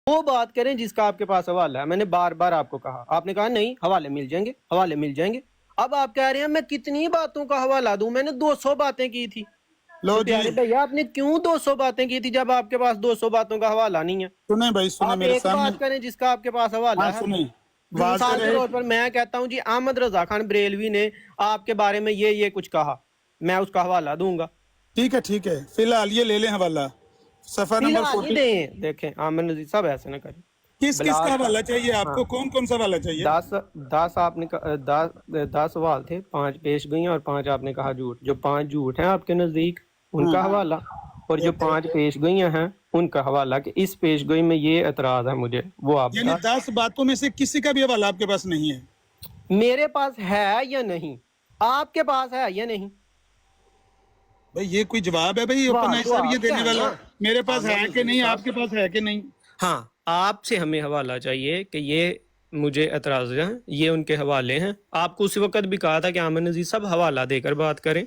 वो बात करें जिसका आपके पास हवाला है। मैंने बार बार आपको कहा, आपने कहा नहीं हवाले मिल जाएंगे, हवाले मिल जाएंगे। अब आप कह रहे हैं मैं कितनी बातों का हवाला दूं, मैंने 200 बातें की थी। लो तो जी, प्यारे भैया आपने क्यों 200 बातें की थी जब आपके पास 200 बातों का हवाला नहीं है? सुने भाई, सुने आप मेरे एक सामने। बात करें जिसका आपके पास हवाला हाँ है। सुने, वाज़ेह मिसाल के रहे। तौर पर मैं कहता हूं जी अहमद रजा खान बरेलवी ने आपके बारे में ये कुछ कहा, मैं उसका हवाला दूंगा। ठीक है ठीक है, फिलहाल ये ले लें हवाला, सफा नंबर फिलहाल ही 40। दें। देखें आमिर नजीर साहब ऐसे ना करें। किस किस का बिलाल हवाला चाहिए हाँ, आपको? कौन कौन सा हवाला चाहिए? 10 आपने 10 सवाल थे, 5 पेश गई और 5 आपने कहा झूठ। जो 5 झूठ हैं आपके नजदीक उनका हवाला, और जो 5 पेश गई हैं उनका हवाला कि इस पेश गोई में ये एतराज है मुझे, वो आप यानी 10 बातों में से किसी का भी हवाला आपके पास नहीं है? मेरे पास है या नहीं, आपके पास है या नहीं? भाई ये कोई जवाब है भाई ओपन आई तो साहब ये आपके देने है वाला? ना। मेरे पास है कि नहीं, आपके पास है कि नहीं? हाँ, आपसे हमें हवाला चाहिए कि ये मुझे एतराज है, ये उनके हवाले हैं। आपको उसी वक्त भी कहा था कि आमिर नजीर साहब हवाला देकर बात करें,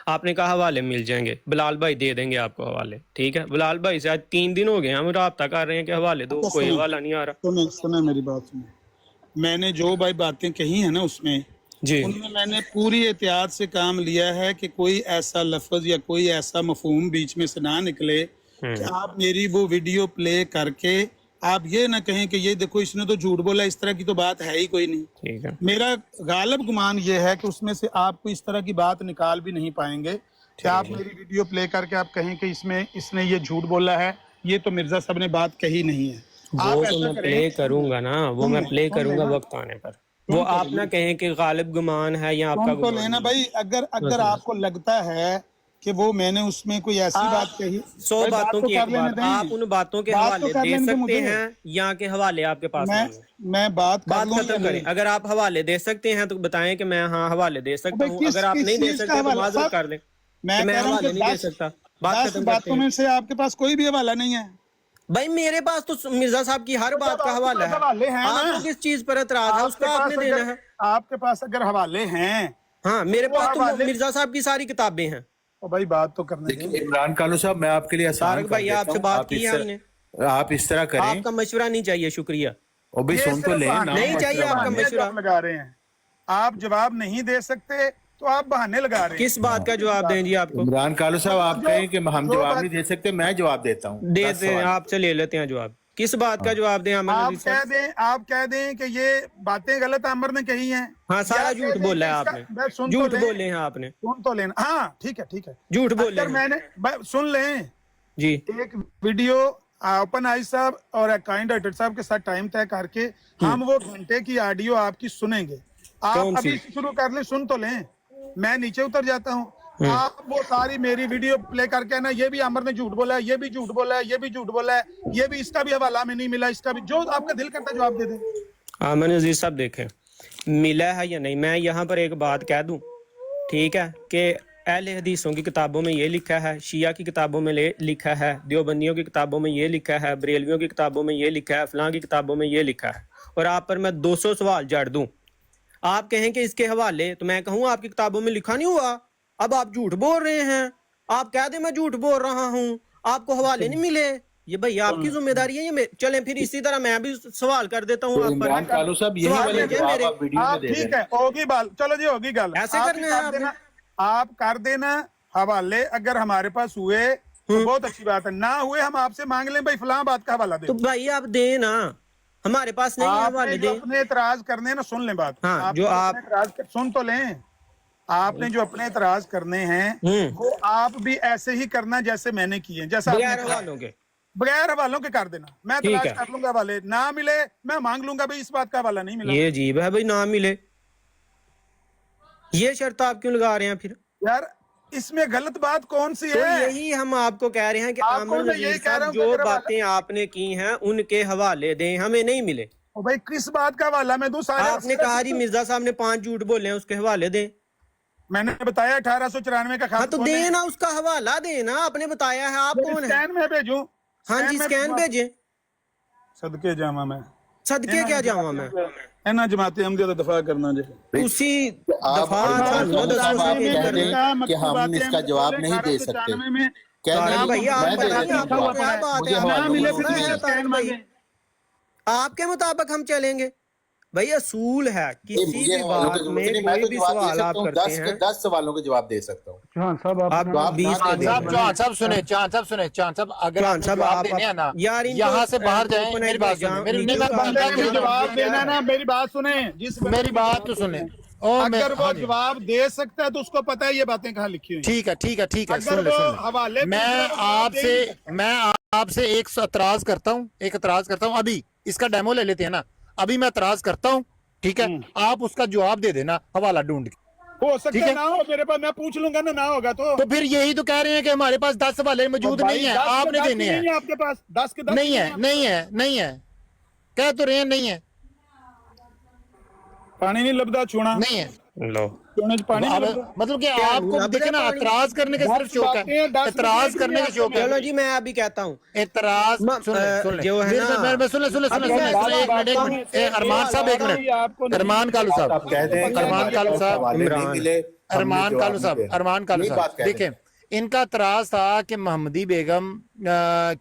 आपने कहा हवाले मिल जाएंगे, बिलाल भाई दे देंगे आपको हवाले। ठीक है, बिलाल भाई से आज 3 दिन हो गए हम राब्ता कर रहे हैं कि हवाले दो, तो कोई हवाला नहीं आ रहा। सुने सुने मेरी बात सुने। मैंने जो भाई बातें कही है ना उसमें, जी उनमें मैंने पूरी एहतियात से काम लिया है कि कोई ऐसा लफ्ज या कोई ऐसा मफहूम बीच में से ना निकले कि आप मेरी वो वीडियो प्ले करके आप ये ना कहें कि ये देखो इसने तो झूठ बोला, इस तरह की तो बात है ही कोई नहीं। ठीक है, मेरा गालिब गुमान ये है कि उसमें से आपको इस तरह की बात निकाल भी नहीं पाएंगे कि आप मेरी वीडियो प्ले करके आप कहें कि इसमें इसने ये झूठ बोला है, ये तो मिर्जा साहब ने बात कही नहीं है। वो आप तो ऐसा मैं करें, प्ले करूंगा ना, वो सुन मैं लें, प्ले सुन करूंगा लेना, वक्त आने पर। वो सुन तो आप ना लेना, कहें कि गालिब गुमान है या आपका सुन तो गुमान लेना नहीं भाई। अगर अगर है। आपको लगता है कि वो मैंने उसमें कोई ऐसी बात आप कही, 100 भाई बात बातों तो की कर एक लेने बात, आप दें, उन बातों के बात तो हवाले कर दे लेने दें सकते मुझे। हैं या के हवाले आपके पास मैं नहीं है? मैं बात कर बात लूं या खत्म करें। नहीं? अगर आप हवाले दे सकते हैं तो बताएं कि मैं हाँ हवाले दे सकता भाई हूँ, किस अगर आप किस नहीं दे चीज का सकते तो हवाला माजरत साहब? कर दें कि मैं मैं कह रहा हूँ कि हवाले नहीं दे 10 सकता। बात 10 खत्म करते बातों हैं। में से आपके पास कोई भी हवाला नहीं है? भाई मेरे पास तो मिर्जा साहब की हर तो बात जब का आपके हवाला पास है। हवाले हैं ना, आपको किस चीज पर एतराज है आपके उसका पास आपने देना अगर है। आपके पास अगर हवाले हैं हाँ मेरे तो वो पास तो हवाले, मिर्जा साहब की सारी किताबें हैं। तो भाई बात तो करने दें। देखिए इमरान कानू साहब, मैं आपके लिए आसान तारक कर भाई देता आपसे हूँ। बात की है हमने, आप इस तरह करें। आपका मशवरा नहीं चाहिए, शुक्रिया। और भी ये सुन तो सिर्फ ले ना, बहाने नहीं हैं, चाहिए सिर्फ मशवरा आपका बहाने माने। हैं जो मशवरा। आप लगा रहे हैं। आप जवाब नहीं दे सकते तो आप बहाने लगा रहे हैं। किस बात का जवाब दें जी आपको? इमरान कानू साहब, आप जो कहें कि हम जो जवाब बात नहीं दे सकते, मैं जवाब देता हूँ दे 10 दे, सवाल के। आपसे ले लेते हैं जवाब। किस बात का हाँ। जवाब दें अमर नजीर साहब? आप कह दें कि ये बातें गलत आमर ने कही हैं, हाँ या सारा कह झूठ दें बोला कि है इसका, आपने, बस सुन तो झूठ लें, बोले हैं आपने, सुन तो लेना। हाँ ठीक है ठीक है, झूठ बोले अगर हैं मैंने सुन लें जी। एक वीडियो ओपन आई साहब और काइंड डॉक्टर साहब के साथ टाइम तय करके हम वो घंटे की ऑडियो आपकी सुनेंगे। आप कौन अभी सी? से शुरू कर ले, सुन तो लें, मैं नीचे उतर जाता हूँ। आप वो सारी मेरी वीडियो प्ले करके ना, ये भी अमर ने झूठ बोला है, ये भी झूठ बोला है, ये भी झूठ बोला है, ये भी, इसका भी हवाला में नहीं मिला, इसका भी, जो आपका दिल करता है जवाब दे दें। अमर नजीर साहब देखें मिला है या नहीं। मैं यहाँ पर एक बात कह दूं, ठीक है, कि अहले हदीसों की किताबों में ये लिखा है, शिया की किताबों में लिखा है, देवबंदियों की किताबों में ये लिखा है, बरेलवियों की किताबों में ये लिखा है, फलां की किताबों में ये लिखा है, और आप पर मैं 200 सवाल जड़ दूं, आप कहें कि इसके हवाले, तो मैं कहूँ आपकी किताबों में लिखा नहीं हुआ, अब आप झूठ बोल रहे हैं। आप कह दें मैं झूठ बोल रहा हूँ, आपको हवाले नहीं मिले, ये भाई आपकी जिम्मेदारी है। ये चलें फिर इसी तरह मैं भी सवाल कर देता हूँ तो आप पर। इमरान कानू साहब, यही सवाल वाले भेजें जवाब मेरे। आप वीडियो में आप दे ठीक दें। है, होगी बात, चलो जी होगी गल, ऐसे आप करना ही है कर आपने। देना, आप कर देना हवाले। अगर हमारे पास हुए तो बहुत अच्छी बात है, ना हुए हम आपसे मांग लें भाई फलां बात का हवाला दे। तो भाई आप दें ना, हमारे पास नहीं है आपने हवाले जो दें। अपने एतराज करने हैं ना, सुन लें बात, हाँ आपने जो जो आप अपने एतराज सुन तो लें, आपने जो अपने एतराज करने हैं वो आप भी ऐसे ही करना जैसे मैंने किए, जैसा आपने बगैर कहा, हवालों के। बगैर हवालों के कर देना। मैं ठीक तलाश है, कर लूंगा हवाले, ना मिले मैं मांग लूंगा भाई इस बात का हवाला नहीं मिला। ये अजीब है भाई, ना मिले, ये शर्त आप क्यों लगा रहे हैं फिर? यार इसमें गलत बात कौन सी तो है? यही हम आपको कह रहे हैं कि आपको आमर मैं नजीर यही कह रहा साहब हूँ कि जो अगर हवाला, बातें आपने की हैं उनके हवाले दें, हमें नहीं मिले। ओ भाई किस बात का हवाला मैं दूं? सारे आपने कहा जी मिर्जा साहब ने 5 झूठ बोले हैं, उसके हवाले दें। मैंने बताया 1894 का हाँ खत तो खोलें, देना, उसका हवाला देना, आपने बताया है। आप कौन है? स्कैन में भेजूं? हाँ जी स्कैन भेजें। सदके जामा मैं, सदके क्या जावा मैं, इन्हां जमाते अहमदिया दा दफा करना जे। उसी आप दफा इमरान था कानू साहब, आप में कह करना। दें कि हम इसका जवाब नहीं दे सकते, कह तारक दें भैया आप मैं दे पता नहीं देता हूँ आपको जवाब, क्या बात है, मुझे आपको हवालों क्यों में हो रहा रोक है नहीं है। तारक भाई? आपके मुताबिक हम चलेंगे भाई। असूल है किसी मुझे भी बात में मैं कोई तो भी जवाब दे सवाल आप सकता हूँ, करते हैं 10 सवालों के जवाब दे सकता हूँ। चौहान साहब आप आप 20 ना दे दें। दें। चौहान साहब सुने, चौहान साहब सुने, चौहान साहब अगर चौहान आपने साहब जवाब आप देने हैं ना, यार इनको यहाँ से बाहर जाएं। ओपन मेरी बात सुने, मेरी नीचे नहीं, का बंदे ने भी जवाब जवाब दिया देना है। ना, मेरी बात सुने, जिस बंदे मेरी ने बात जवाब तो सुने। देना है, ओ अगर वो हाँ जी। जवाब दे सकता है तो उसको पता है ये बातें कहाँ लिखी हुई हैं। ठीक है, ठीक है, ठीक है, अगर सुन ले, वो सुन ले। हवाले मैं पूछ रहा है, वो जवाब दे ही नहीं सकता। मैं आपसे एक एतराज करता हूँ, एक एतराज करता हूँ। अभी इसका डेमो ले लेते हैं ना, अभी मैं एतराज करता हूँ, ठीक है, आप उसका जवाब दे देना हवाला ढूंढ के। हो ठीक सकता है है। ना हो मेरे पास, मैं पूछ लूंगा ना होगा तो तो फिर यही तो कह रहे हैं कि हमारे पास 10 हवाले मौजूद भाई, नहीं है, 10 के आपने 10 देने ही हैं। नहीं है आपके पास, 10 के 10 नहीं ही है, आपके नहीं है, नहीं है, कह तो रहे हैं नहीं है, पास। पानी नहीं लभदा छूना, नहीं है। लो छूने च पानी नहीं अब लभदा। मतलब कि क्या आपको लग देखे ना, रहा है पानी? एतराज करने का सिर्फ 10 शौक बातें है, हैं, 10 एतराज में करने का शौक है। चलो जी मैं अभी कहता हूँ एतराज सुन ले, सुन ले, जो है ना मैं सुन ले, सुन ले, सुन ले, अभी सुन ले, मैं सुन ले, एक मिनट, एक बातों मिनट, में अरमान साहब एक मिनट, अरमान कालू आप साहब, कहते हैं कि अरमान कालू हमारे साहब, हवाले नहीं इमरान। मिले, हमने अरमान जवाब कालू नहीं साहब, दिया। अरमान कालू यही बात साहब, कह रहे देखें, इनका एतराज था कि मोहम्मदी बेगम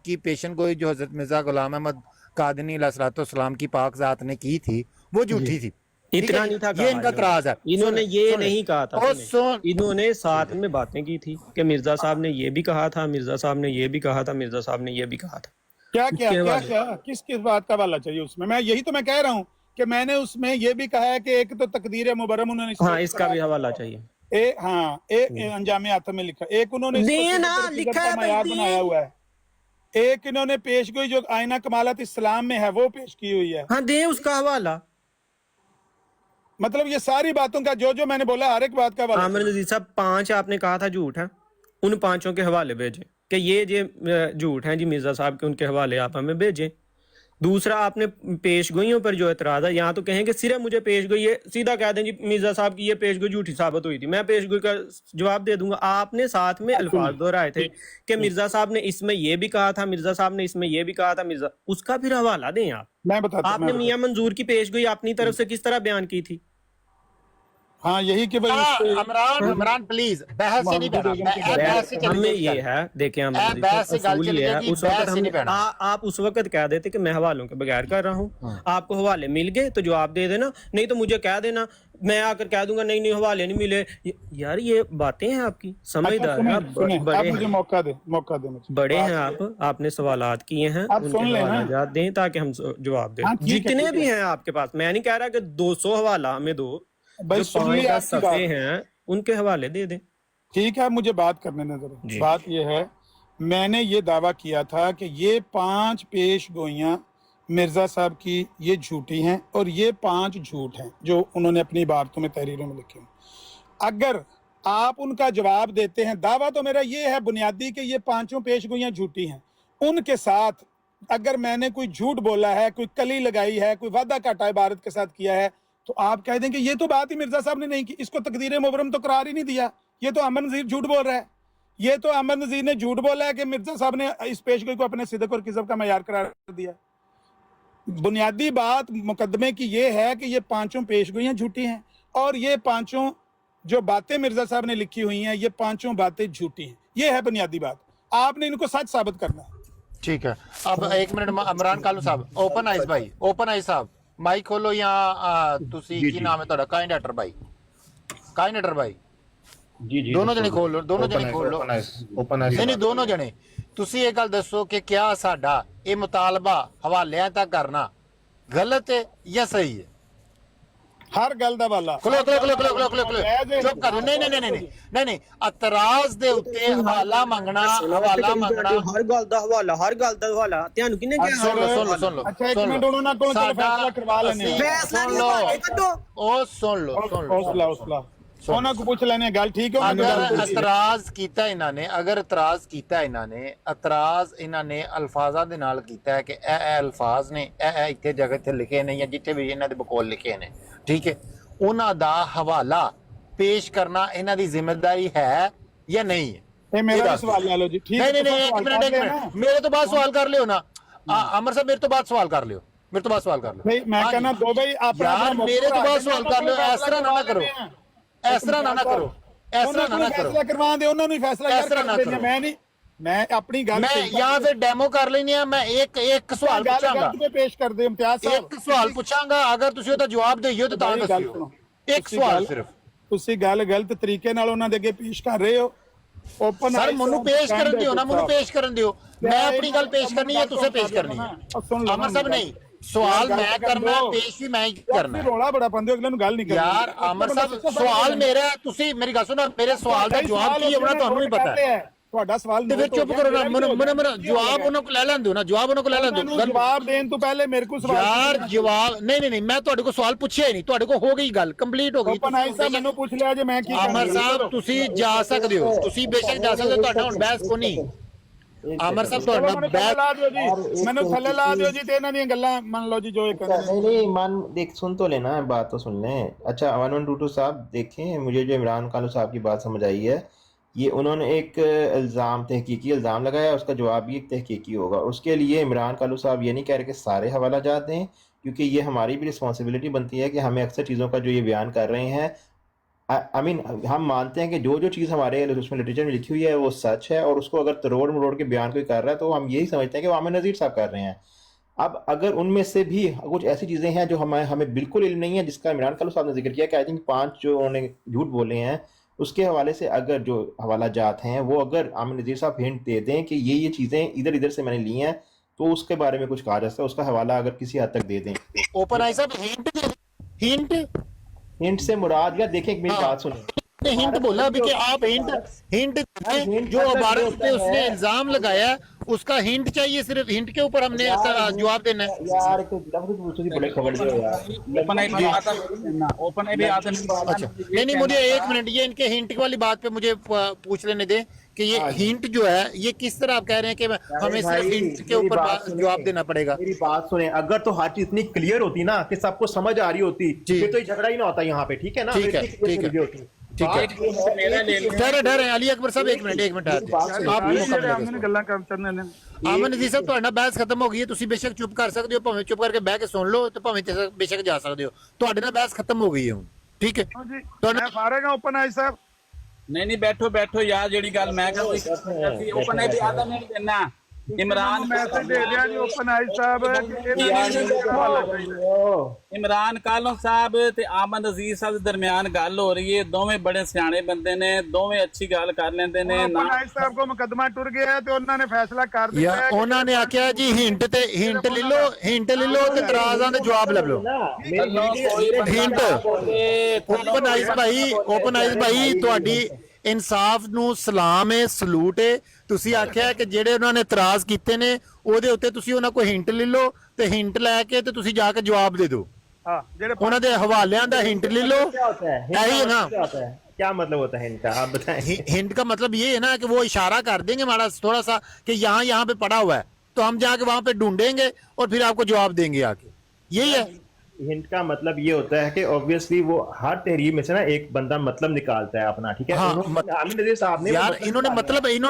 की पेशन गोई जो हजरत मिर्जा गुलाम अहमद कादनी अलैहिस्सलाम की पाक जात ने की थी वो झूठी थी। ठीक इतना है? नहीं था ये कहा इनका एतराज है। इन्होंने सुन, ये सुन, नहीं कहा था ओ सुने। सुन, इन्होंने साथ में बातें की थी कि मिर्जा साहब ने ये भी कहा था, मिर्जा साहब ने ये भी कहा था, मिर्जा साहब ने ये भी कहा था। क्या क्या उसके क्या हवाले। क्या किस किस बात का वाला चाहिए उसमें? मैं यही तो मैं कह रहा हूँ कि मैंने उसमें ये भी कहा है कि एक तो तकदीर मुबरम उन्होंने हाँ इसका भी हवाला चाहिए। अंजामे आतम में लिखा, एक उन्होंने इसको दे ना, सिदक़ और लिखा किज़ब है का भाई, मयार दे। बनाया हुआ है। एक इन्होंने पेश गोई जो आईना कमालत इस्लाम में है वो पेश की हुई है। हाँ दे उसका हवाला। मतलब ये सारी बातों का जो जो मैंने बोला हर एक बात का हवाला आमिर नजीर साहब 5 आपने कहा था झूठ है, उन 5 के हवाले भेजें कि ये झूठ हैं जी मिर्जा साहब के, उनके हवाले आप हमें भेजें। दूसरा आपने पेश गोइयों पर जो एतराज है, यहाँ तो कहेंगे सिर्फ मुझे पेश गोई है, सीधा कह दें जी मिर्जा साहब की ये पेश गोई झूठी साबित हुई थी, मैं पेश गोई का जवाब दे दूंगा। आपने साथ में अल्फाज दोहराए थे कि मिर्जा साहब ने इसमें ये भी कहा था, मिर्जा साहब ने इसमें ये भी कहा था, मिर्जा, उसका फिर हवाला दें आप। मैं बताता आपने मियां मंजूर की पेश गोई अपनी तरफ से किस तरह बयान की थी? हाँ यही कि भाई इमरान प्लीज बहस से नहीं बहना, बहस से चली हमें जाएगी ये गल। है, देखें हम बहस से गल चली जाएगी, उस वक्त बहस से नहीं बहना। आप उस वक्त कह देते कि मैं हवालों के बगैर कर रहा हूँ, आपको हवाले मिल गए तो जवाब दे देना, नहीं तो मुझे कह देना, मैं आकर कह दूंगा नहीं नहीं हवाले नहीं मिले। यार ये बातें हैं आपकी, समझदार हैं आप, सुने, बड़े आप मुझे हैं, मौका दे मुझे। बड़े हैं आप, आपने सवालात किए हैं, आप सुन उनके लें ना। हवालात दें ताकि हम जवाब दें। हाँ, ठीक है, जितने ठीक भी है। हैं आपके पास, मैं नहीं कह रहा कि 200 हवाला हमें दो, भाई जो सुन 5-10 लिया आपकी सफ़े बात। हैं उनके हवाले दे दें। ठीक है, मुझे बात करने दें जरा। जी। बात यह है, मैंने ये दावा किया था कि ये 5 पेश गोइयां मिर्जा साहब की ये झूठी हैं और ये 5 झूठ हैं जो उन्होंने अपनी इबारतों में तहरीरों में लिखे हैं। अगर आप उनका जवाब देते हैं, दावा तो मेरा ये है बुनियादी कि ये 5 पेश गोइयां झूठी हैं, उनके साथ अगर मैंने कोई झूठ बोला है, कोई कली लगाई है, कोई वादा काटा इबारत के साथ किया है, तो आप कह देंगे ये तो बात ही मिर्जा साहब ने नहीं की, इसको तकदीर मुबरम तो करार ही नहीं दिया, ये तो अमर नज़ीर झूठ बोल रहा है, ये तो अमर नज़ीर ने झूठ बोला है कि मिर्जा साहब ने इस पेशगोई को अपने सिदक और किज़ब का मयार करार दिया। बुनियादी बात मुकदमे की ये है कि ये 5 पेशगोइयां झूठी हैं और ये 5 जो बातें मिर्जा साहब ने लिखी हुई हैं ये 5 बातें झूठी हैं। ये है बुनियादी बात, आपने इनको सच साबित करना है। ठीक है, अब 1 मिनट इमरान कालू साहब, ओपन आइज भाई, ओपन आइज साहब माइक खोलो, या तुसी की नाम है ਤੁਹਾਡਾ ਕਾਇਨਡਾਟਰ ਭਾਈ, ਕਾਇਨਡਾਟਰ ਭਾਈ जी दोनों जने खोल लो, दोनों जने खोल लो, नहीं दोनों जने। ਤੁਸੀਂ ਇਹ ਗੱਲ ਦੱਸੋ ਕਿ ਕਿਆ ਸਾਡਾ ਇਹ ਮੁਤਾਲਬਾ ਹਵਾਲਿਆਂ ਤੱਕ ਕਰਨਾ ਗਲਤ ਹੈ ਜਾਂ ਸਹੀ ਹੈ? हर गल दा वाला ਖਲੋ ਚੁੱਪ ਕਰ, ਨਹੀਂ ਇਤਰਾਜ਼ ਦੇ ਉੱਤੇ ਹਵਾਲਾ ਮੰਗਣਾ, ਹਵਾਲਾ ਮੰਗਣਾ, ਹਰ ਗੱਲ ਦਾ ਹਵਾਲਾ ਤੁਹਾਨੂੰ ਕਿਹਨੇ ਕਿਹਾ? ਸੁਣ ਲਓ अच्छा एक मिनट उन्होंने कौन सा फैसला करवा लेने हैं। फैसला नहीं हवाले कड्डो। ਉਹ ਸੁਣ ਲਓ हौसला ਉਹਨਾਂ को पूछ लेने गल ठीक है। अगर ਇਤਰਾਜ਼ ਕੀਤਾ ਇਹਨਾਂ ਨੇ, ਅਗਰ ਇਤਰਾਜ਼ ਕੀਤਾ ਇਹਨਾਂ ਨੇ, ਇਤਰਾਜ਼ ਇਹਨਾਂ ਨੇ ਅਲਫਾਜ਼ਾਂ ਦੇ ਨਾਲ ਕੀਤਾ ਹੈ ਕਿ ਇਹ ਅਲਫਾਜ਼ ਨੇ, ਇਹ ਇੱਥੇ ਜਗ੍ਹਾ ਤੇ ਲਿਖੇ ਨੇ ਜਾਂ ਜਿੱਥੇ ਵੀ ਇਹਨਾਂ ਦੇ ਬਕੌਲ ਲਿਖੇ ਨੇ, ਠੀਕ ਹੈ, ਉਹਨਾਂ ਦਾ ਹਵਾਲਾ ਪੇਸ਼ ਕਰਨਾ ਇਹਨਾਂ ਦੀ ਜ਼ਿੰਮੇਵਾਰੀ ਹੈ ਜਾਂ नहीं है? ये मेरा सवाल ले लो जी। ठीक नहीं एक मिनट मेरे तो बाद सवाल कर लियो ना, अमर साहब मेरे तो बाद सवाल कर लियो, मेरे तो बाद सवाल कर लो। भाई मैं कहना दो भाई आप यार मेरे तो बाद सवाल कर लो, इस तरह ना करो, इस तरह ना करो, इस तरह ना करो, फैसला करवा दे, उन्होंने फैसला इस तरह ना करो, मैं नहीं मैं अपनी गल मैं यहाँ फिर डेमो कर लेनी है। मैं एक सवाल पूछांगा, पे पेश कर दे इम्तियाज साहब। एक सवाल पूछांगा, अगर ਤੁਸੀਂ ਉਹਦਾ ਜਵਾਬ ਦੇਈਓ ਤਾਂ ਦੱਸਿਓ। ਇੱਕ ਸਵਾਲ ਸਿਰਫ। ਤੁਸੀਂ ਗੱਲ ਗਲਤ ਤਰੀਕੇ ਨਾਲ ਉਹਨਾਂ ਦੇ ਅੱਗੇ ਪੇਸ਼ ਕਰ ਰਹੇ ਹੋ। ਓਪਨ ਸਰ ਮੈਨੂੰ ਪੇਸ਼ ਕਰਨ ਦਿਓ ਨਾ, ਮੈਨੂੰ ਪੇਸ਼ ਕਰਨ ਦਿਓ। ਮੈਂ ਆਪਣੀ ਗੱਲ ਪੇਸ਼ ਕਰਨੀ ਹੈ, ਤੁਸੀਂ ਪੇਸ਼ ਕਰਨੀ ਹੈ। ਅਮਰ ਸਾਹਿਬ ਨਹੀਂ, ਸਵਾਲ ਮੈਂ ਕਰਨਾ, ਪੇਸ਼ ਵੀ ਮੈਂ ਹੀ ਕਰਨਾ। ਰੋਲਾ ਬੜਾ ਪਾਉਂਦੇ ਹੋ, ਅਗਲੇ ਨੂੰ ਗੱਲ ਨਹੀਂ ਕਰਨੀ ਯਾਰ ਅਮਰ ਸਾਹਿਬ ਸਵਾਲ ਮੇਰਾ ਹੈ, ਤੁਸੀਂ ਮੇਰੀ ਗੱਲ ਸੁਣੋ, ਮੇਰੇ ਸਵਾਲ ਦਾ ਜਵਾਬ ਕੀ ਹੋਣਾ ਤੁਹਾਨੂੰ ਵੀ ਪਤਾ ਹੈ। ਤੁਹਾਡਾ ਸਵਾਲ ਤੇ ਫਿਰ ਚੁੱਪ ਕਰੋ ਨਾ, ਮੈਨੂੰ ਜਵਾਬ ਉਹਨਾਂ ਕੋਲ ਲੈ ਲੈਣ ਦਿਓ ਨਾ, ਜਵਾਬ ਉਹਨਾਂ ਕੋਲ ਲੈ ਲੈਣ ਦਿਓ। ਜਵਾਬ ਦੇਣ ਤੋਂ ਪਹਿਲੇ ਮੇਰੇ ਕੋਲ ਸਵਾਲ ਯਾਰ ਜਵਾਬ ਨਹੀਂ ਮੈਂ ਤੁਹਾਡੇ ਕੋਲ ਸਵਾਲ ਪੁੱਛਿਆ ਹੀ ਨਹੀਂ, ਤੁਹਾਡੇ ਕੋਲ ਹੋ ਗਈ ਗੱਲ, ਕੰਪਲੀਟ ਹੋ ਗਈ। ਓਪਨ ਆਈ ਸਾਹਿਬ ਮੈਨੂੰ ਪੁੱਛ ਲਿਆ ਜੇ ਮੈਂ ਕੀ ਅਮਰ ਸਾਹਿਬ ਤੁਸੀਂ ਜਾ ਸਕਦੇ ਹੋ, ਤੁਸੀਂ ਬੇਸ਼ੱਕ ਜਾ ਸਕਦੇ ਹੋ, ਤੁਹਾਡਾ ਹੁਣ ਬਹਿਸ ਕੋ ਨਹੀਂ। ਅਮਰ ਸਾਹਿਬ ਤੁਹਾਡਾ ਬਹਿਸ ਲਾ ਦਿਓ ਜੀ, ਮੈਨੂੰ ਥੱਲੇ ਲਾ ਦਿਓ ਜੀ, ਤੇ ਇਹਨਾਂ ਦੀਆਂ ਗੱਲਾਂ ਮੰਨ ਲਓ ਜੀ ਜੋ ਇਹ ਕਹਿੰਦੇ नहीं नहीं मान देख सुन तो लेना है, बात तो सुन लें। अच्छा 1122 साहब देखें, मुझे जो इमरान खान साहब की बात समझ आई है, ये उन्होंने एक इल्ज़ाम तहकीकी इल्ज़ाम लगाया, उसका जवाब भी एक तहकीकी होगा। उसके लिए इमरान खान साहब ये नहीं कह रहे कि सारे हवाला जात दें, क्योंकि ये हमारी भी रिस्पॉन्सिबिलिटी बनती है कि हमें अक्सर चीज़ों का जो ये बयान कर रहे हैं, आई मीन हम मानते हैं कि जो चीज़ हमारे उसमें लिटरेचर में लिखी हुई है वो सच है, और उसको अगर तरोड़ मरोड़ के बयान कोई कर रहा है तो हम यही समझते हैं कि वो आमिर नज़ीर साहब कर रहे हैं। अब अगर उनमें से भी कुछ ऐसी चीज़ें हैं जो हमें बिल्कुल इल्म नहीं है, जिसका इमरान खान साहब ने जिक्र किया कि आई थिंक 5 जो उन्होंने झूठ बोले हैं, उसके हवाले से अगर जो हवाला जात हैं वो अगर आमिर नज़ीर साहब हिंट दे दें कि ये चीज़ें इधर इधर से मैंने ली हैं, तो उसके बारे में कुछ कहा जा सकता है, उसका हवाला अगर किसी हद तक दे दें। ओपन आई साहब हिंट हिंट से मुराद, या देखें एक मेरी बात सुने, हिंट बोला अभी कि आप हिंट जो इबारत पे उसने इल्जाम लगाया उसका हिंट चाहिए, सिर्फ हिंट के ऊपर हमने जवाब देना है। यार एक बड़े खबर दे यार, ओपन आई भी आता अच्छा नहीं मुझे एक मिनट, ये इनके हिंट वाली बात पे मुझे पूछ लेने दें कि ये हिंट जो है ये किस तरह आप कह रहे हैं कि हमें सिर्फ हिंट के ऊपर जवाब देना पड़ेगा। मेरी बात सुने, अगर तो हर चीज इतनी क्लियर होती ना कि सबको समझ आ रही होती, फिर तो ये झगड़ा ही ना होता यहाँ पे, ठीक है ना? ठीक है ठहरे अली अकबर साहब एक मिनट आमन नज़ीर साहब ਤੁਹਾਡਾ ਬਹਿਸ ਖਤਮ ਹੋ ਗਈ ਹੈ, ਤੁਸੀਂ ਬੇਸ਼ੱਕ ਚੁੱਪ ਕਰ ਸਕਦੇ ਹੋ, ਭਾਵੇਂ ਚੁੱਪ ਕਰਕੇ ਬਹਿ ਕੇ ਸੁਣ ਲਓ ਤੇ ਭਾਵੇਂ ਬੇਸ਼ੱਕ ਜਾ ਸਕਦੇ ਹੋ, ਤੁਹਾਡੇ ਨਾਲ ਬਹਿਸ ਖਤਮ ਹੋ ਗਈ ਹੈ ਹੁਣ, ਠੀਕ ਹੈ? ਮੈਂ ਫਾਰੇਗਾ ਓਪਨ ਆਈ ਸਾਹਿਬ। नहीं बैठो यार, जेड़ी गल मैं करती ओपन आई भी आधा मिनट देना इमरान मैसेज दे दिया जी ओपन आई साहब, इमरान कालों साहब ते आमन नज़ीर साहब दे दरमियान गल हो रही है, दोवें बड़े सियाणे बंदे ने, दोवें अच्छी गल कर लेंदे ने। ओपन आई साहब को मुकदमा टुर गया है, तो उन्होंने फैसला कर दिया है। ਉਹਨਾਂ ਨੇ ਆਖਿਆ ਜੀ ਹਿੰਟ ਲੈ ਲਓ ਤੇ ਇਤਰਾਜ਼ਾਂ ਦੇ ਜਵਾਬ ਲੱਭ ਲਓ। ਹਿੰਟ ਓਪਨ ਆਈਜ਼ ਭਾਈ ਤੁਹਾਡੀ ਇਨਸਾਫ ਨੂੰ ਸਲਾਮ ਹੈ, ਸਲੂਟ ਹੈ। ਤੁਸੀਂ ਆਖਿਆ ਕਿ ਜਿਹੜੇ ਉਹਨਾਂ ਨੇ ਇਤਰਾਜ਼ ਕੀਤੇ ਨੇ ਉਹਦੇ ਉੱਤੇ ਤੁਸੀਂ ਉਹਨਾਂ ਕੋਲ ਹਿੰਟ ਲੈ ਲਓ, ਤੇ ਹਿੰਟ ਲੈ ਕੇ ਤੇ ਤੁਸੀਂ ਜਾ ਕੇ ਜਵਾਬ ਦੇ ਦਿਓ। ਉਹਨਾਂ ਦੇ ਹਵਾਲਿਆਂ ਦਾ ਹਿੰਟ ले लो, यही है ना? क्या मतलब होता है इनका, आप बताएं। हिंट का मतलब ये है ना कि वो इशारा कर देंगे हमारा थोड़ा सा कि यहाँ पे पड़ा हुआ है, तो हम जाके वहां पे ढूंढेंगे और फिर आपको जवाब देंगे आके, यही है। हिंट का मतलब ये होता है कि ऑब्वियसली वो हर तहरीर में से ना एक बंदा मतलब निकालता है अपना, ठीक है? आमिर नज़ीर साहब ने यार इन्होंने